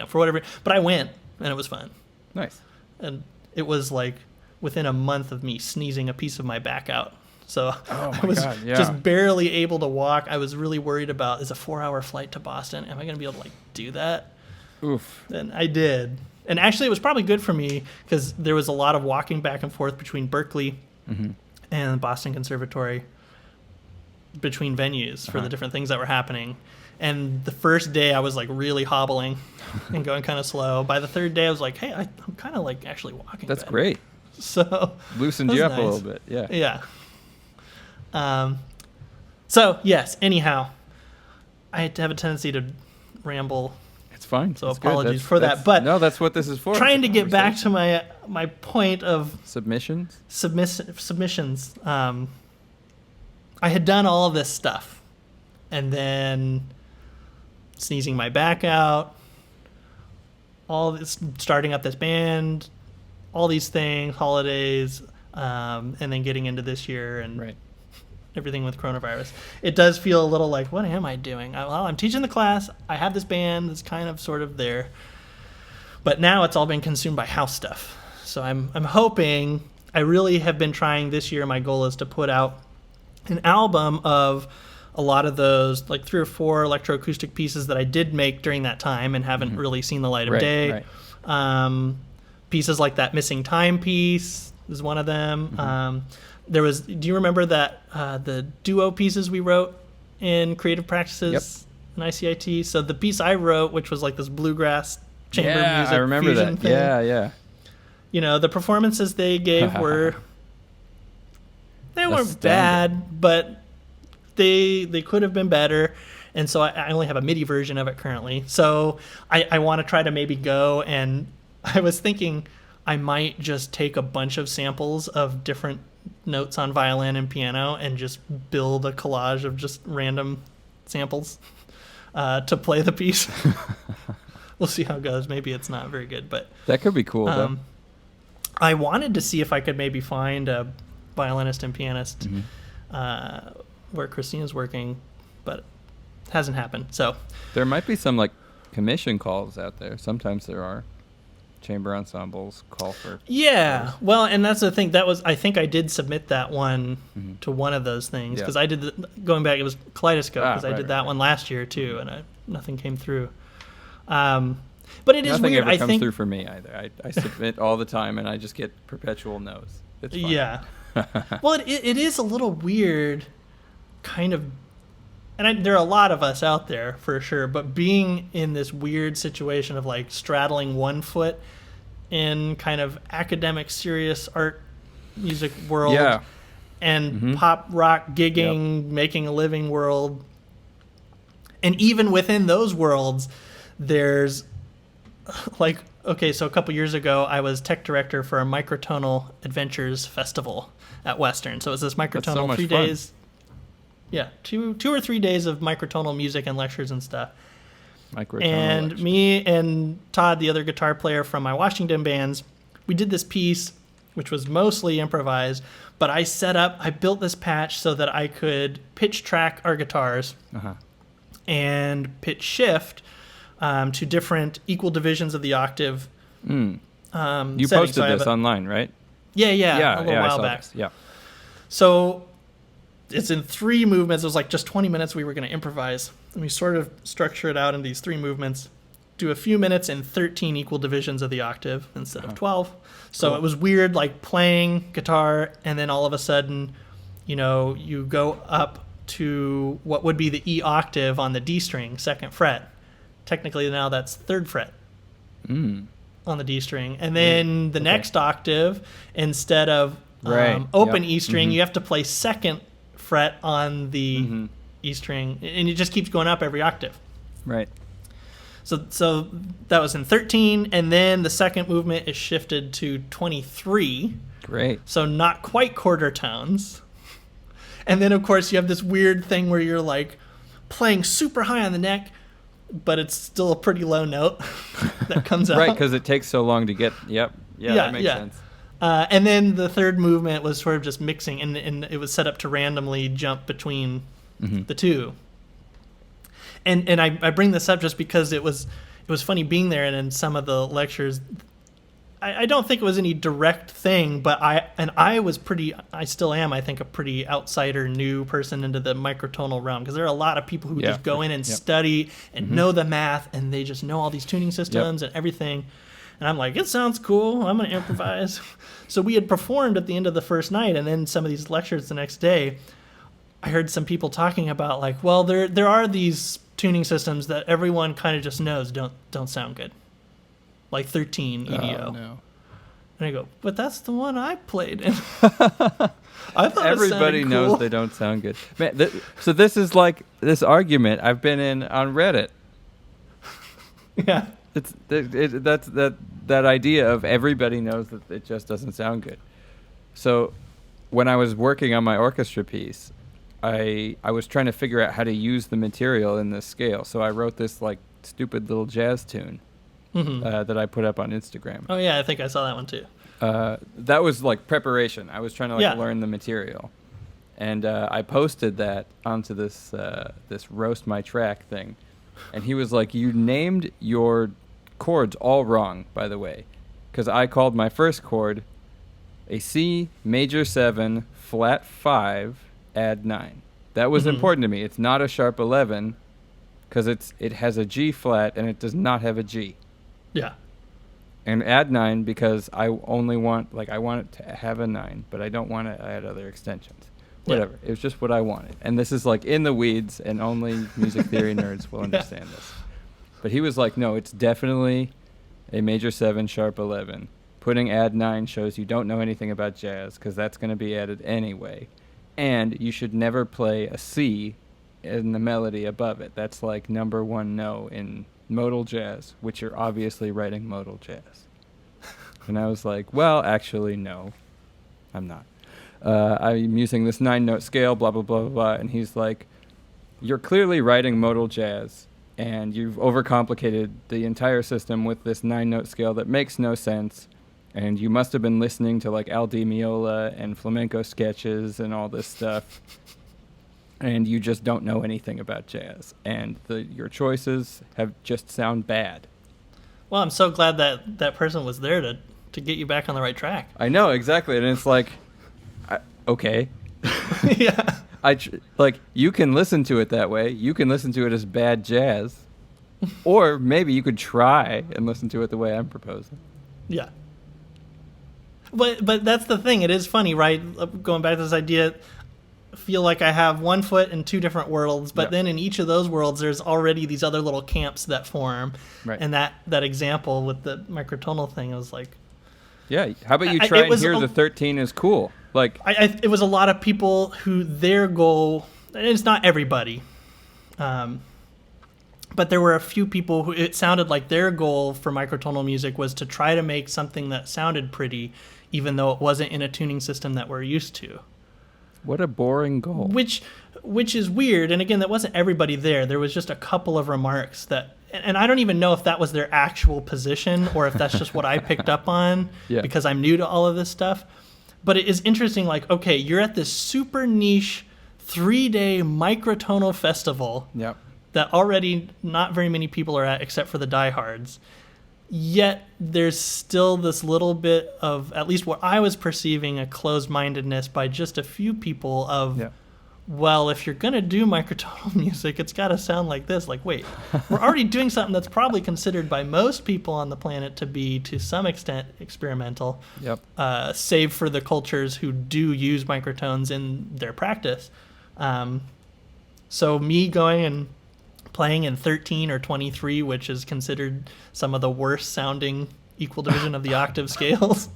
for whatever. But I went, and it was fun. Nice. And it was like within a month of me sneezing a piece of my back out. So I was just barely able to walk. I was really worried about, it's a 4-hour flight to Boston. Am I going to be able to do that? Oof. And I did. And actually, it was probably good for me because there was a lot of walking back and forth between Berkeley and Boston Conservatory, between venues for the different things that were happening. And the first day, I was like really hobbling and going kind of slow. By the third day, I was like, hey, I'm kind of like actually walking. That's better. Great. So loosened you up a little bit. Yeah. Yeah. So, yes, anyhow, I have a tendency to ramble. It's fine. So it's apologies for that. But no, that's what this is for. Trying to get back to my point of submissions. Submissions. I had done all of this stuff, and then sneezing my back out, all this, starting up this band, all these things, holidays, and then getting into this year and everything with coronavirus. It does feel a little like, what am I doing? I'm teaching the class. I have this band that's kind of sort of there. But now it's all been consumed by house stuff. So I'm hoping, I really have been trying this year, my goal is to put out an album of a lot of those, like 3 or 4 electroacoustic pieces that I did make during that time and haven't really seen the light of day. Pieces like that Missing Time piece is one of them. There was, do you remember that the duo pieces we wrote in Creative Practices in ICIT? So the piece I wrote, which was like this bluegrass chamber music I remember fusion that. thing. Yeah. You know, the performances they gave weren't bad, but they could have been better. And so I only have a MIDI version of it currently. So I want to try to maybe go, and I was thinking I might just take a bunch of samples of different notes on violin and piano and just build a collage of just random samples to play the piece. We'll see how it goes. Maybe it's not very good, but that could be cool. Though. I wanted to see if I could maybe find a violinist and pianist where Christina's working, but it hasn't happened. So there might be some like commission calls out there. Sometimes there are. Chamber ensembles call for. Yeah, well, and that's the thing. I think I did submit that one to one of those things because I did going back. It was Kaleidoscope because I did that one last year too, and nothing came through. But it is nothing weird. Ever comes through for me either. I submit all the time, and I just get perpetual no's. It's fun. Yeah. Well, it is a little weird, kind of. And there are a lot of us out there for sure, but being in this weird situation of like straddling one foot in kind of academic, serious art music world and pop rock gigging, making a living world. And even within those worlds, there's like, okay, so a couple years ago, I was tech director for a Microtonal Adventures Festival at Western. So it was this Microtonal 3 days. Yeah, two or 3 days of microtonal music and lectures and stuff. And lectures. Me and Todd, the other guitar player from my Washington bands, we did this piece, which was mostly improvised, but I built this patch so that I could pitch track our guitars and pitch shift to different equal divisions of the octave. You posted this online, right? Yeah, a little while back. This. Yeah. So it's in 3 movements. It was like just 20 minutes we were going to improvise. And we sort of structure it out in these 3 movements. Do a few minutes in 13 equal divisions of the octave instead of 12. So It was weird, like playing guitar, and then all of a sudden, you go up to what would be the E octave on the D string, 2nd fret. Technically now that's 3rd fret on the D string. And then the next octave, instead of open E string, you have to play 2nd fret on the E string, and it just keeps going up every octave. Right. So that was in 13, and then the second movement is shifted to 23. Great. So not quite quarter tones. And then, of course, you have this weird thing where you're like playing super high on the neck, but it's still a pretty low note that comes out. Right, because it takes so long to get. Yep. Yeah, that makes sense. And then the third movement was sort of just mixing, and it was set up to randomly jump between the two. And I bring this up just because it was funny being there, and in some of the lectures, I don't think it was any direct thing, but I still am, I think, a pretty outsider, new person into the microtonal realm, because there are a lot of people who just go in and study and know the math, and they just know all these tuning systems and everything. And I'm like, it sounds cool. I'm going to improvise. So we had performed at the end of the first night, and then some of these lectures the next day, I heard some people talking about, like, well, there are these tuning systems that everyone kind of just knows don't sound good, like 13 EDO. Oh, no. And I go, but that's the one I played in. I thought everybody cool. knows they don't sound good. Man, so this is like this argument I've been in on Reddit. Yeah. That's that idea of everybody knows that it just doesn't sound good. So when I was working on my orchestra piece, I was trying to figure out how to use the material in this scale. So I wrote this like stupid little jazz tune that I put up on Instagram. Oh yeah, I think I saw that one too. That was like preparation. I was trying to learn the material, and I posted that onto this roast my track thing, and he was like, "You named your chords all wrong, by the way, because I called my first chord a C major 7 flat 5 add 9. That was important to me. It's not a sharp 11 because it has a G flat and it does not have a G. Yeah. And add 9 because I only want I want it to have a 9, but I don't want to add other extensions. Whatever. It was just what I wanted. And this is like in the weeds, and only music theory nerds will understand this. But he was like, no, it's definitely a major 7 sharp 11. Putting add 9 shows you don't know anything about jazz because that's going to be added anyway. And you should never play a C in the melody above it. That's like number 1 no in modal jazz, which you're obviously writing modal jazz. And I was like, well, actually, no, I'm not. I'm using this 9-note scale, blah, blah, blah, blah, blah. And he's like, you're clearly writing modal jazz, and you've overcomplicated the entire system with this 9-note scale that makes no sense. And you must have been listening to like Al Di Meola and flamenco sketches and all this stuff. And you just don't know anything about jazz. And your choices have just sound bad. Well, I'm so glad that person was there to get you back on the right track. I know, exactly. And it's like, okay. Yeah. You can listen to it that way. You can listen to it as bad jazz. Or maybe you could try and listen to it the way I'm proposing. Yeah. But that's the thing. It is funny, right? Going back to this idea, I feel like I have one foot in 2 different worlds, but then in each of those worlds, there's already these other little camps that form. Right. And that example with the microtonal thing, I was like... Yeah, how about you try and hear the 13 is cool? Like, it was a lot of people who their goal... And it's not everybody. But there were a few people who it sounded like their goal for microtonal music was to try to make something that sounded pretty, even though it wasn't in a tuning system that we're used to. What a boring goal. Which is weird. And again, that wasn't everybody there. There was just a couple of remarks that, and I don't even know if that was their actual position or if that's just what I picked up on because I'm new to all of this stuff. But it is interesting, like, okay, you're at this super niche 3-day microtonal festival. Yep. that already not very many people are at except for the diehards. Yet there's still this little bit of, at least what I was perceiving, a closed-mindedness by just a few people of, well, if you're going to do microtonal music, it's got to sound like this. Like, wait, we're already doing something that's probably considered by most people on the planet to be, to some extent, experimental, save for the cultures who do use microtones in their practice. So me going and playing in 13 or 23, which is considered some of the worst sounding equal division of the octave scales.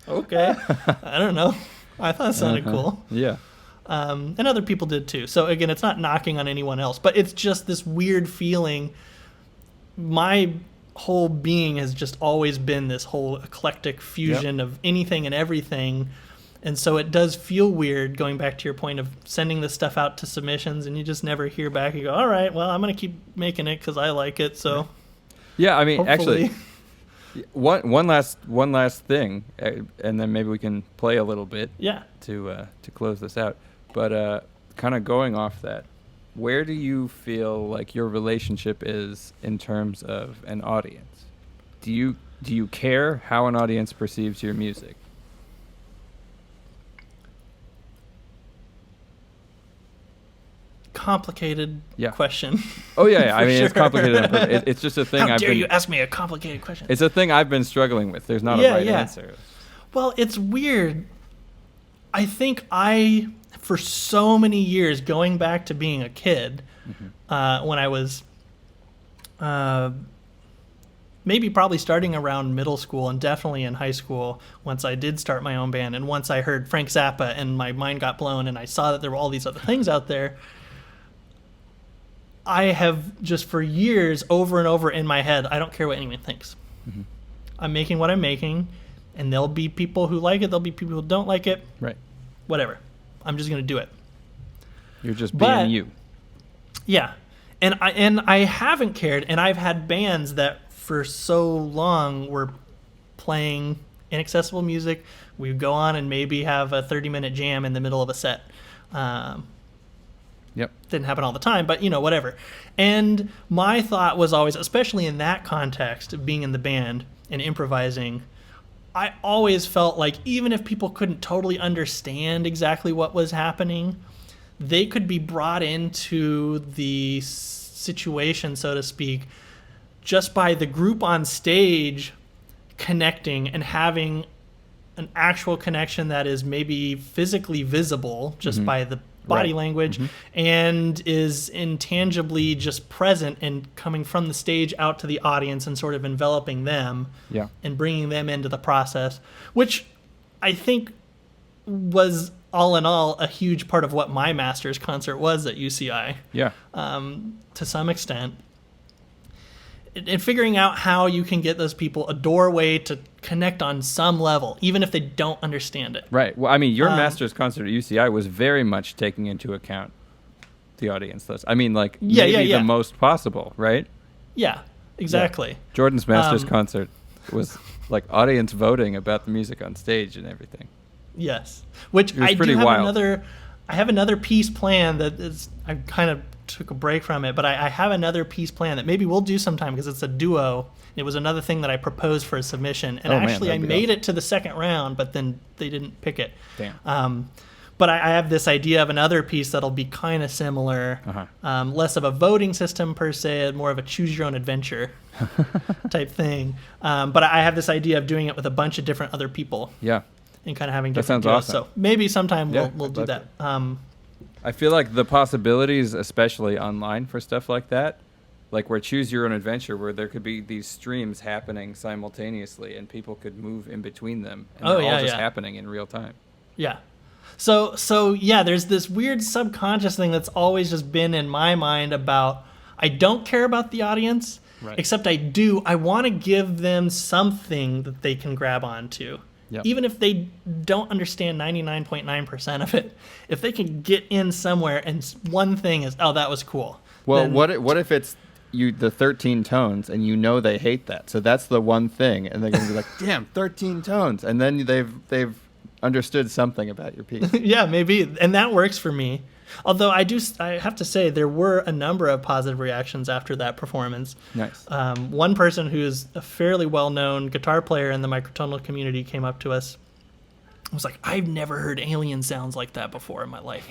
Okay. I don't know. I thought it sounded cool. Yeah. And other people did too. So again, it's not knocking on anyone else, but it's just this weird feeling. My whole being has just always been this whole eclectic fusion of anything and everything. And so it does feel weird, going back to your point of sending this stuff out to submissions and you just never hear back. You go, all right, well, I'm going to keep making it because I like it. So yeah, I mean, hopefully. Actually, one last thing, and then maybe we can play a little bit to close this out. But kind of going off that, where do you feel like your relationship is in terms of an audience? Do you care how an audience perceives your music? Complicated question. Oh yeah. I mean, sure. It's complicated. It's just a thing. How dare you ask me a complicated question? It's a thing I've been struggling with. There's not a right answer. Well, it's weird. I think for so many years, going back to being a kid, when I was maybe probably starting around middle school and definitely in high school, once I did start my own band and once I heard Frank Zappa and my mind got blown and I saw that there were all these other things out there, I have just for years over and over in my head, I don't care what anyone thinks. I'm making what I'm making, and there'll be people who like it, there'll be people who don't like it. Right. Whatever. I'm just going to do it. You're just being you. Yeah. And I haven't cared, and I've had bands that for so long were playing inaccessible music. We would go on and maybe have a 30-minute jam in the middle of a set. Didn't happen all the time, but whatever. And my thought was always, especially in that context of being in the band and improvising, I always felt like even if people couldn't totally understand exactly what was happening, they could be brought into the situation, so to speak, just by the group on stage connecting and having an actual connection that is maybe physically visible just by the body language and is intangibly just present and coming from the stage out to the audience and sort of enveloping them and bringing them into the process, which I think was all in all a huge part of what my master's concert was at UCI. To some extent. And figuring out how you can get those people a doorway to connect on some level, even if they don't understand it. Right. Well, I mean, your master's concert at UCI was very much taking into account the audience list. I mean, like, the most possible, right? Yeah, exactly. Yeah. Jordan's master's concert was like audience voting about the music on stage and everything. Yes. Which I do have I have another piece planned that is, I kind of took a break from it, but I have another piece planned that maybe we'll do sometime because it's a duo. It was another thing that I proposed for a submission, and I made it to the second round, but then they didn't pick it. Damn. But I have this idea of another piece that'll be kind of similar, less of a voting system per se, more of a choose your own adventure type thing. But I have this idea of doing it with a bunch of different other people. Yeah. And kind of having different duos. So maybe sometime we'll do that. I feel like the possibilities, especially online for stuff like that, like where choose your own adventure, where there could be these streams happening simultaneously and people could move in between them and they're all just happening in real time. Yeah. So there's this weird subconscious thing that's always just been in my mind about I don't care about the audience, except I want to give them something that they can grab onto. Yep. Even if they don't understand 99.9% of it, if they can get in somewhere and one thing is, oh, that was cool. Well, what if it's the 13 tones and they hate that? So that's the one thing, and they're going to be like, damn, 13 tones. And then they've understood something about your piece. Yeah, maybe. And that works for me. Although I have to say there were a number of positive reactions after that performance. Nice. One person who's a fairly well-known guitar player in the microtonal community came up to us. Was like, I've never heard alien sounds like that before in my life.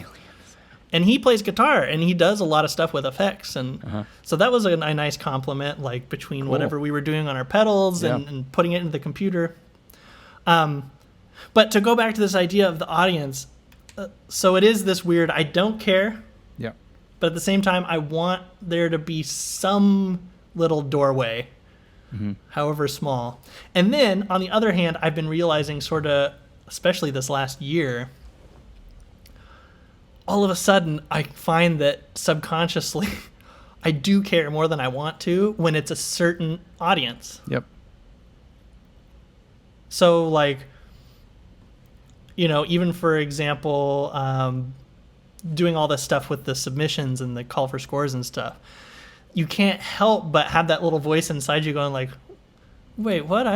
And he plays guitar, and he does a lot of stuff with effects, and so that was a nice compliment, like between whatever we were doing on our pedals and putting it into the computer. But to go back to this idea of the audience, so it is this weird, I don't care, but at the same time, I want there to be some little doorway, however small. And then, on the other hand, I've been realizing sort of, especially this last year, all of a sudden I find that subconsciously I do care more than I want to when it's a certain audience. Yep. So, like, even for example, doing all this stuff with the submissions and the call for scores and stuff, you can't help but have that little voice inside you going like, wait, what?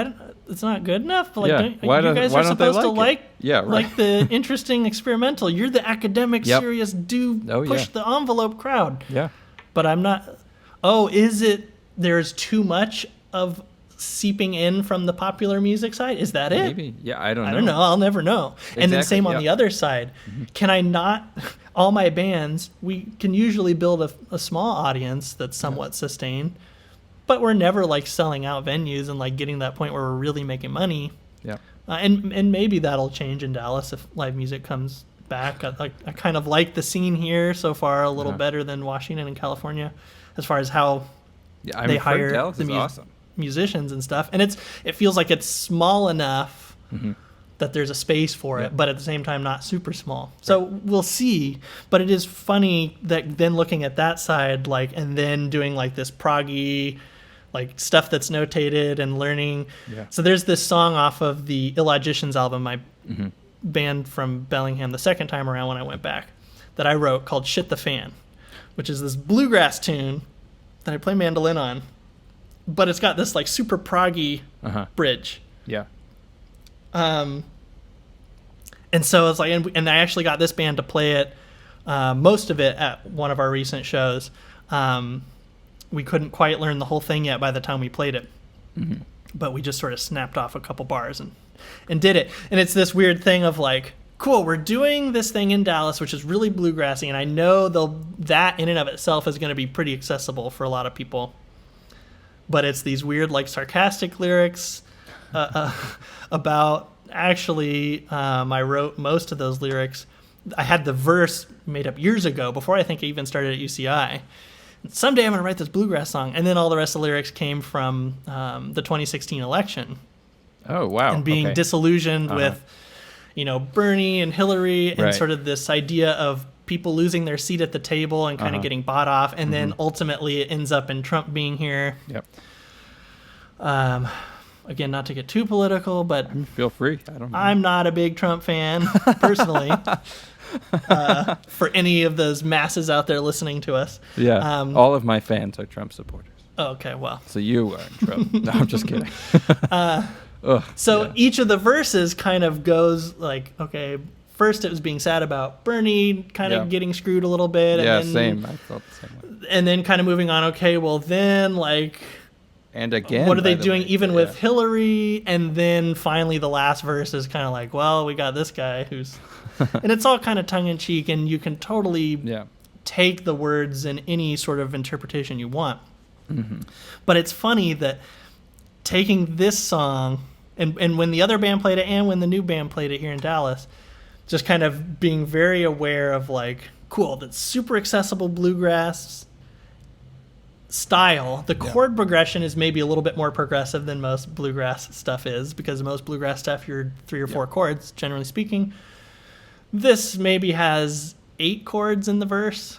It's not good enough? Like, you guys are supposed to like the interesting experimental. You're the academic, serious, push the envelope crowd. Yeah. But I'm not. Oh, is it there's too much of seeping in from the popular music side? Is that it? Maybe. Yeah, I don't know. I don't know. I'll never know. Exactly, and then same on the other side. Can I not... All my bands, we can usually build a small audience that's somewhat sustained, but we're never like selling out venues and like getting to that point where we're really making money. Yeah. And maybe that'll change in Dallas if live music comes back. I kind of like the scene here so far a little better than Washington and California as far as how they hire the musicians and stuff. And it feels like it's small enough that there's a space for it, but at the same time not super small. So we'll see. But it is funny that then looking at that side, like, and then doing like this proggy, like stuff that's notated and learning. Yeah. So there's this song off of the Illogicians album, my band from Bellingham, the second time around when I went back, that I wrote called Shit the Fan, which is this bluegrass tune that I play mandolin on, but it's got this like super proggy bridge. Yeah. And so it's like, and I actually got this band to play it, most of it at one of our recent shows. We couldn't quite learn the whole thing yet by the time we played it, but we just sort of snapped off a couple bars and did it. And it's this weird thing of like, cool, we're doing this thing in Dallas, which is really bluegrassy, and I know that in and of itself is going to be pretty accessible for a lot of people. But it's these weird, like, sarcastic lyrics about, actually, I wrote most of those lyrics. I had the verse made up years ago, before I think I even started at UCI. Someday I'm going to write this bluegrass song. And then all the rest of the lyrics came from the 2016 election. Oh, wow. And being disillusioned with, Bernie and Hillary and sort of this idea of people losing their seat at the table and kind of getting bought off. And then ultimately it ends up in Trump being here. Yep. Again, not to get too political, but feel free. I don't know. I'm not a big Trump fan, personally. For any of those masses out there listening to us. Yeah. All of my fans are Trump supporters. Okay, well. So you are in trouble. No, I'm just kidding. Each of the verses kind of goes like, okay, first it was being sad about Bernie kind of getting screwed a little bit. Yeah, and then, same. I felt the same way. And then kind of moving on, okay, well then, like... And again, what are they doing even with Hillary? And then finally the last verse is kind of like, well, we got this guy who's... and it's all kind of tongue-in-cheek, and you can totally take the words in any sort of interpretation you want. But it's funny that taking this song, and when the other band played it and when the new band played it here in Dallas, just kind of being very aware of like, cool, that's super accessible bluegrass style. The chord progression is maybe a little bit more progressive than most bluegrass stuff is, because most bluegrass stuff, you're 3 or 4 chords, generally speaking. This maybe has 8 chords in the verse.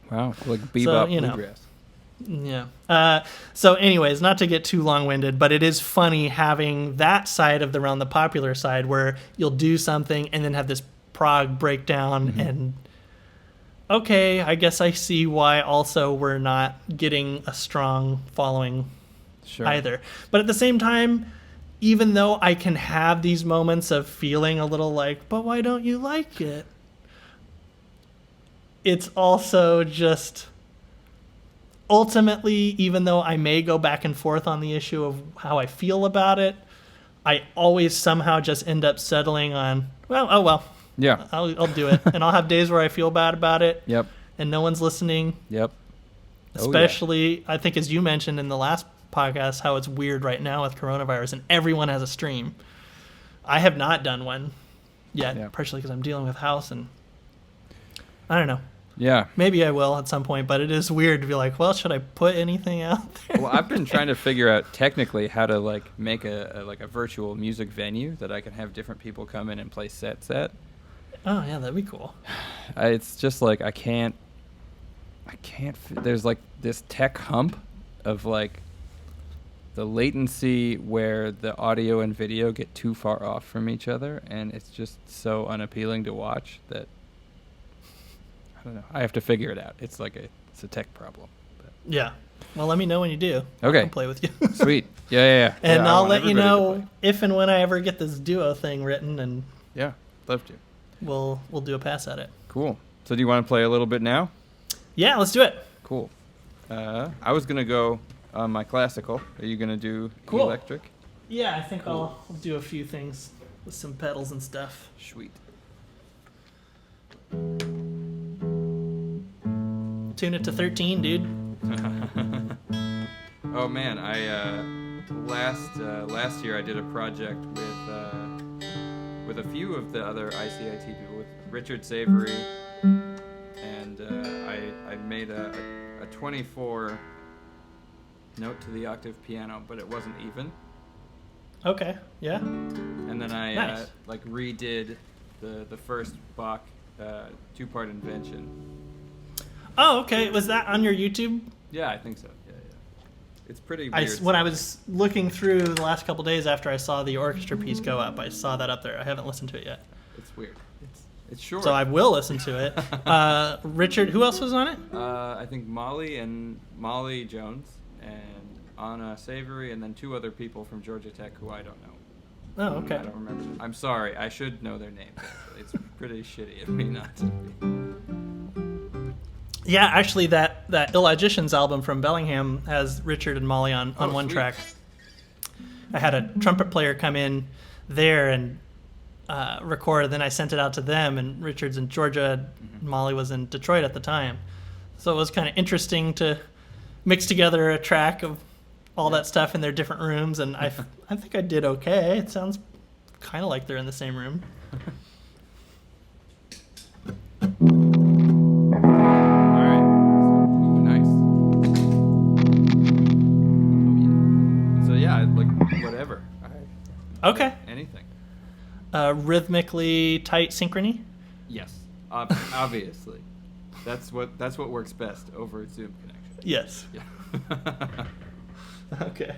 Wow, like bebop bluegrass. Yeah. So anyways, not to get too long-winded, but it is funny having that side of the Round the Popular side where you'll do something and then have this prog breakdown and okay, I guess I see why also we're not getting a strong following either. But at the same time, even though I can have these moments of feeling a little like, but why don't you like it? it's also just ultimately, even though I may go back and forth on the issue of how I feel about it, I always somehow just end up settling on, well, oh well. Yeah. I'll do it. And I'll have days where I feel bad about it. Yep. And no one's listening. Yep. Especially, I think, as you mentioned in the last podcast, how it's weird right now with coronavirus and everyone has a stream. I have not done one yet, partially because I'm dealing with house and I don't know. Yeah. Maybe I will at some point, but it is weird to be like, well, should I put anything out there? Well, I've been trying to figure out technically how to like make a virtual music venue that I can have different people come in and play sets at. Oh yeah, that'd be cool. It's just like I can't. There's like this tech hump of like the latency where the audio and video get too far off from each other, and it's just so unappealing to watch that I don't know. I have to figure it out. It's a tech problem. But. Yeah. Well, let me know when you do. Okay. I'll play with you. Sweet. Yeah. And yeah, I'll let you know if and when I ever get this duo thing written, and yeah, love to. We'll do a pass at it. Cool. So do you want to play a little bit now? Yeah, let's do it. Cool. I was gonna go on my classical. Are you gonna do electric? Yeah, I think I'll do a few things with some pedals and stuff. Sweet. Tune it to 13, dude. Oh man, I last year I did a project with a few of the other ICIT people, with Richard Savory, and I made a 24 note to the octave piano, but it wasn't even. Okay, yeah. And then I Nice. Redid the first Bach 2-part invention. Oh, okay. Was that on your YouTube? Yeah, I think so. Yeah. It's pretty weird. When I was looking through the last couple days after I saw the orchestra piece go up, I saw that up there. I haven't listened to it yet. It's weird. It's short. So I will listen to it. Richard, who else was on it? I think Molly Jones and Anna Savory, and then 2 other people from Georgia Tech who I don't know. Oh, okay. I don't remember them. I'm sorry. I should know their names, actually. It's pretty shitty of me not to be. Yeah, actually, that Illogicians album from Bellingham has Richard and Molly on one sweet. track. I had a trumpet player come in there and record, then I sent it out to them, and Richard's in Georgia, Molly was in Detroit at the time. So it was kind of interesting to mix together a track of all that stuff in their different rooms, and I think I did okay. It sounds kind of like they're in the same room. Whatever. Okay. Anything. Rhythmically tight synchrony? Yes. Obviously. That's what works best over Zoom connection. Yes. Yeah. Okay.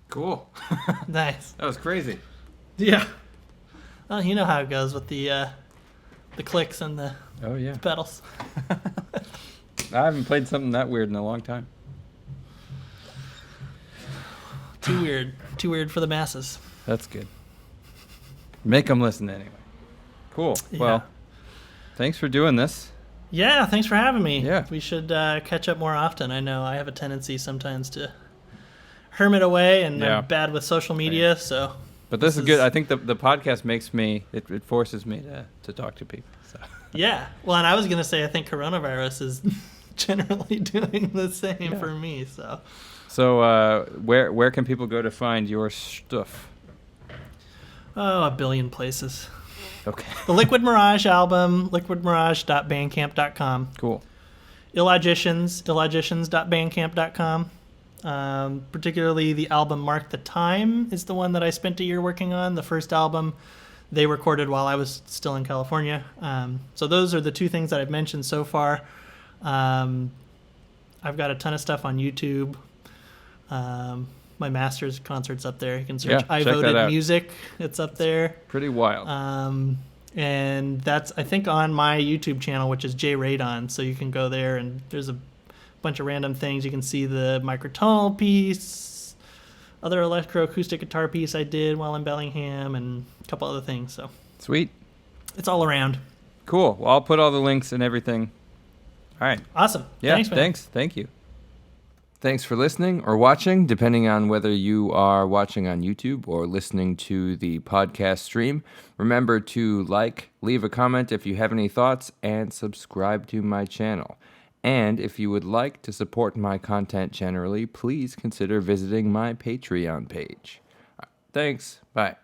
Cool. Nice. That was crazy. Yeah. Well, you know how it goes with the clicks and the Oh, yeah. pedals. I haven't played something that weird in a long time. Too weird. Too weird for the masses. That's good. Make them listen anyway. Cool. Yeah. Well, thanks for doing this. Yeah, thanks for having me. Yeah. We should catch up more often. I know I have a tendency sometimes to hermit away, and Yeah. I'm bad with social media, so... But this is good. I think the podcast makes me, it forces me to talk to people. So. Yeah. Well, and I was going to say, I think coronavirus is generally doing the same for me, so... So where can people go to find your stuff? Oh, a billion places. Okay. The Liquid Mirage album, liquidmirage.bandcamp.com. Cool. Illogicians.bandcamp.com. Particularly the album Mark the Time is the one that I spent a year working on. The first album they recorded while I was still in California. So those are the two things that I've mentioned so far. I've got a ton of stuff on YouTube. My master's concert's up there. You can search I check Voted that out. Music. It's up there. Pretty wild. And that's, I think, on my YouTube channel, which is J Radon. So you can go there, and there's a bunch of random things. You can see the microtonal piece, other electroacoustic guitar piece I did while in Bellingham, and a couple other things. So Sweet. it's all around. Cool. Well, I'll put all the links and everything. All right. Awesome. Yeah, Thanks, man. thanks. Thank you. Thanks for listening or watching, depending on whether you are watching on YouTube or listening to the podcast stream. Remember to leave a comment if you have any thoughts, and subscribe to my channel. And if you would like to support my content generally, please consider visiting my Patreon page. Thanks. Bye.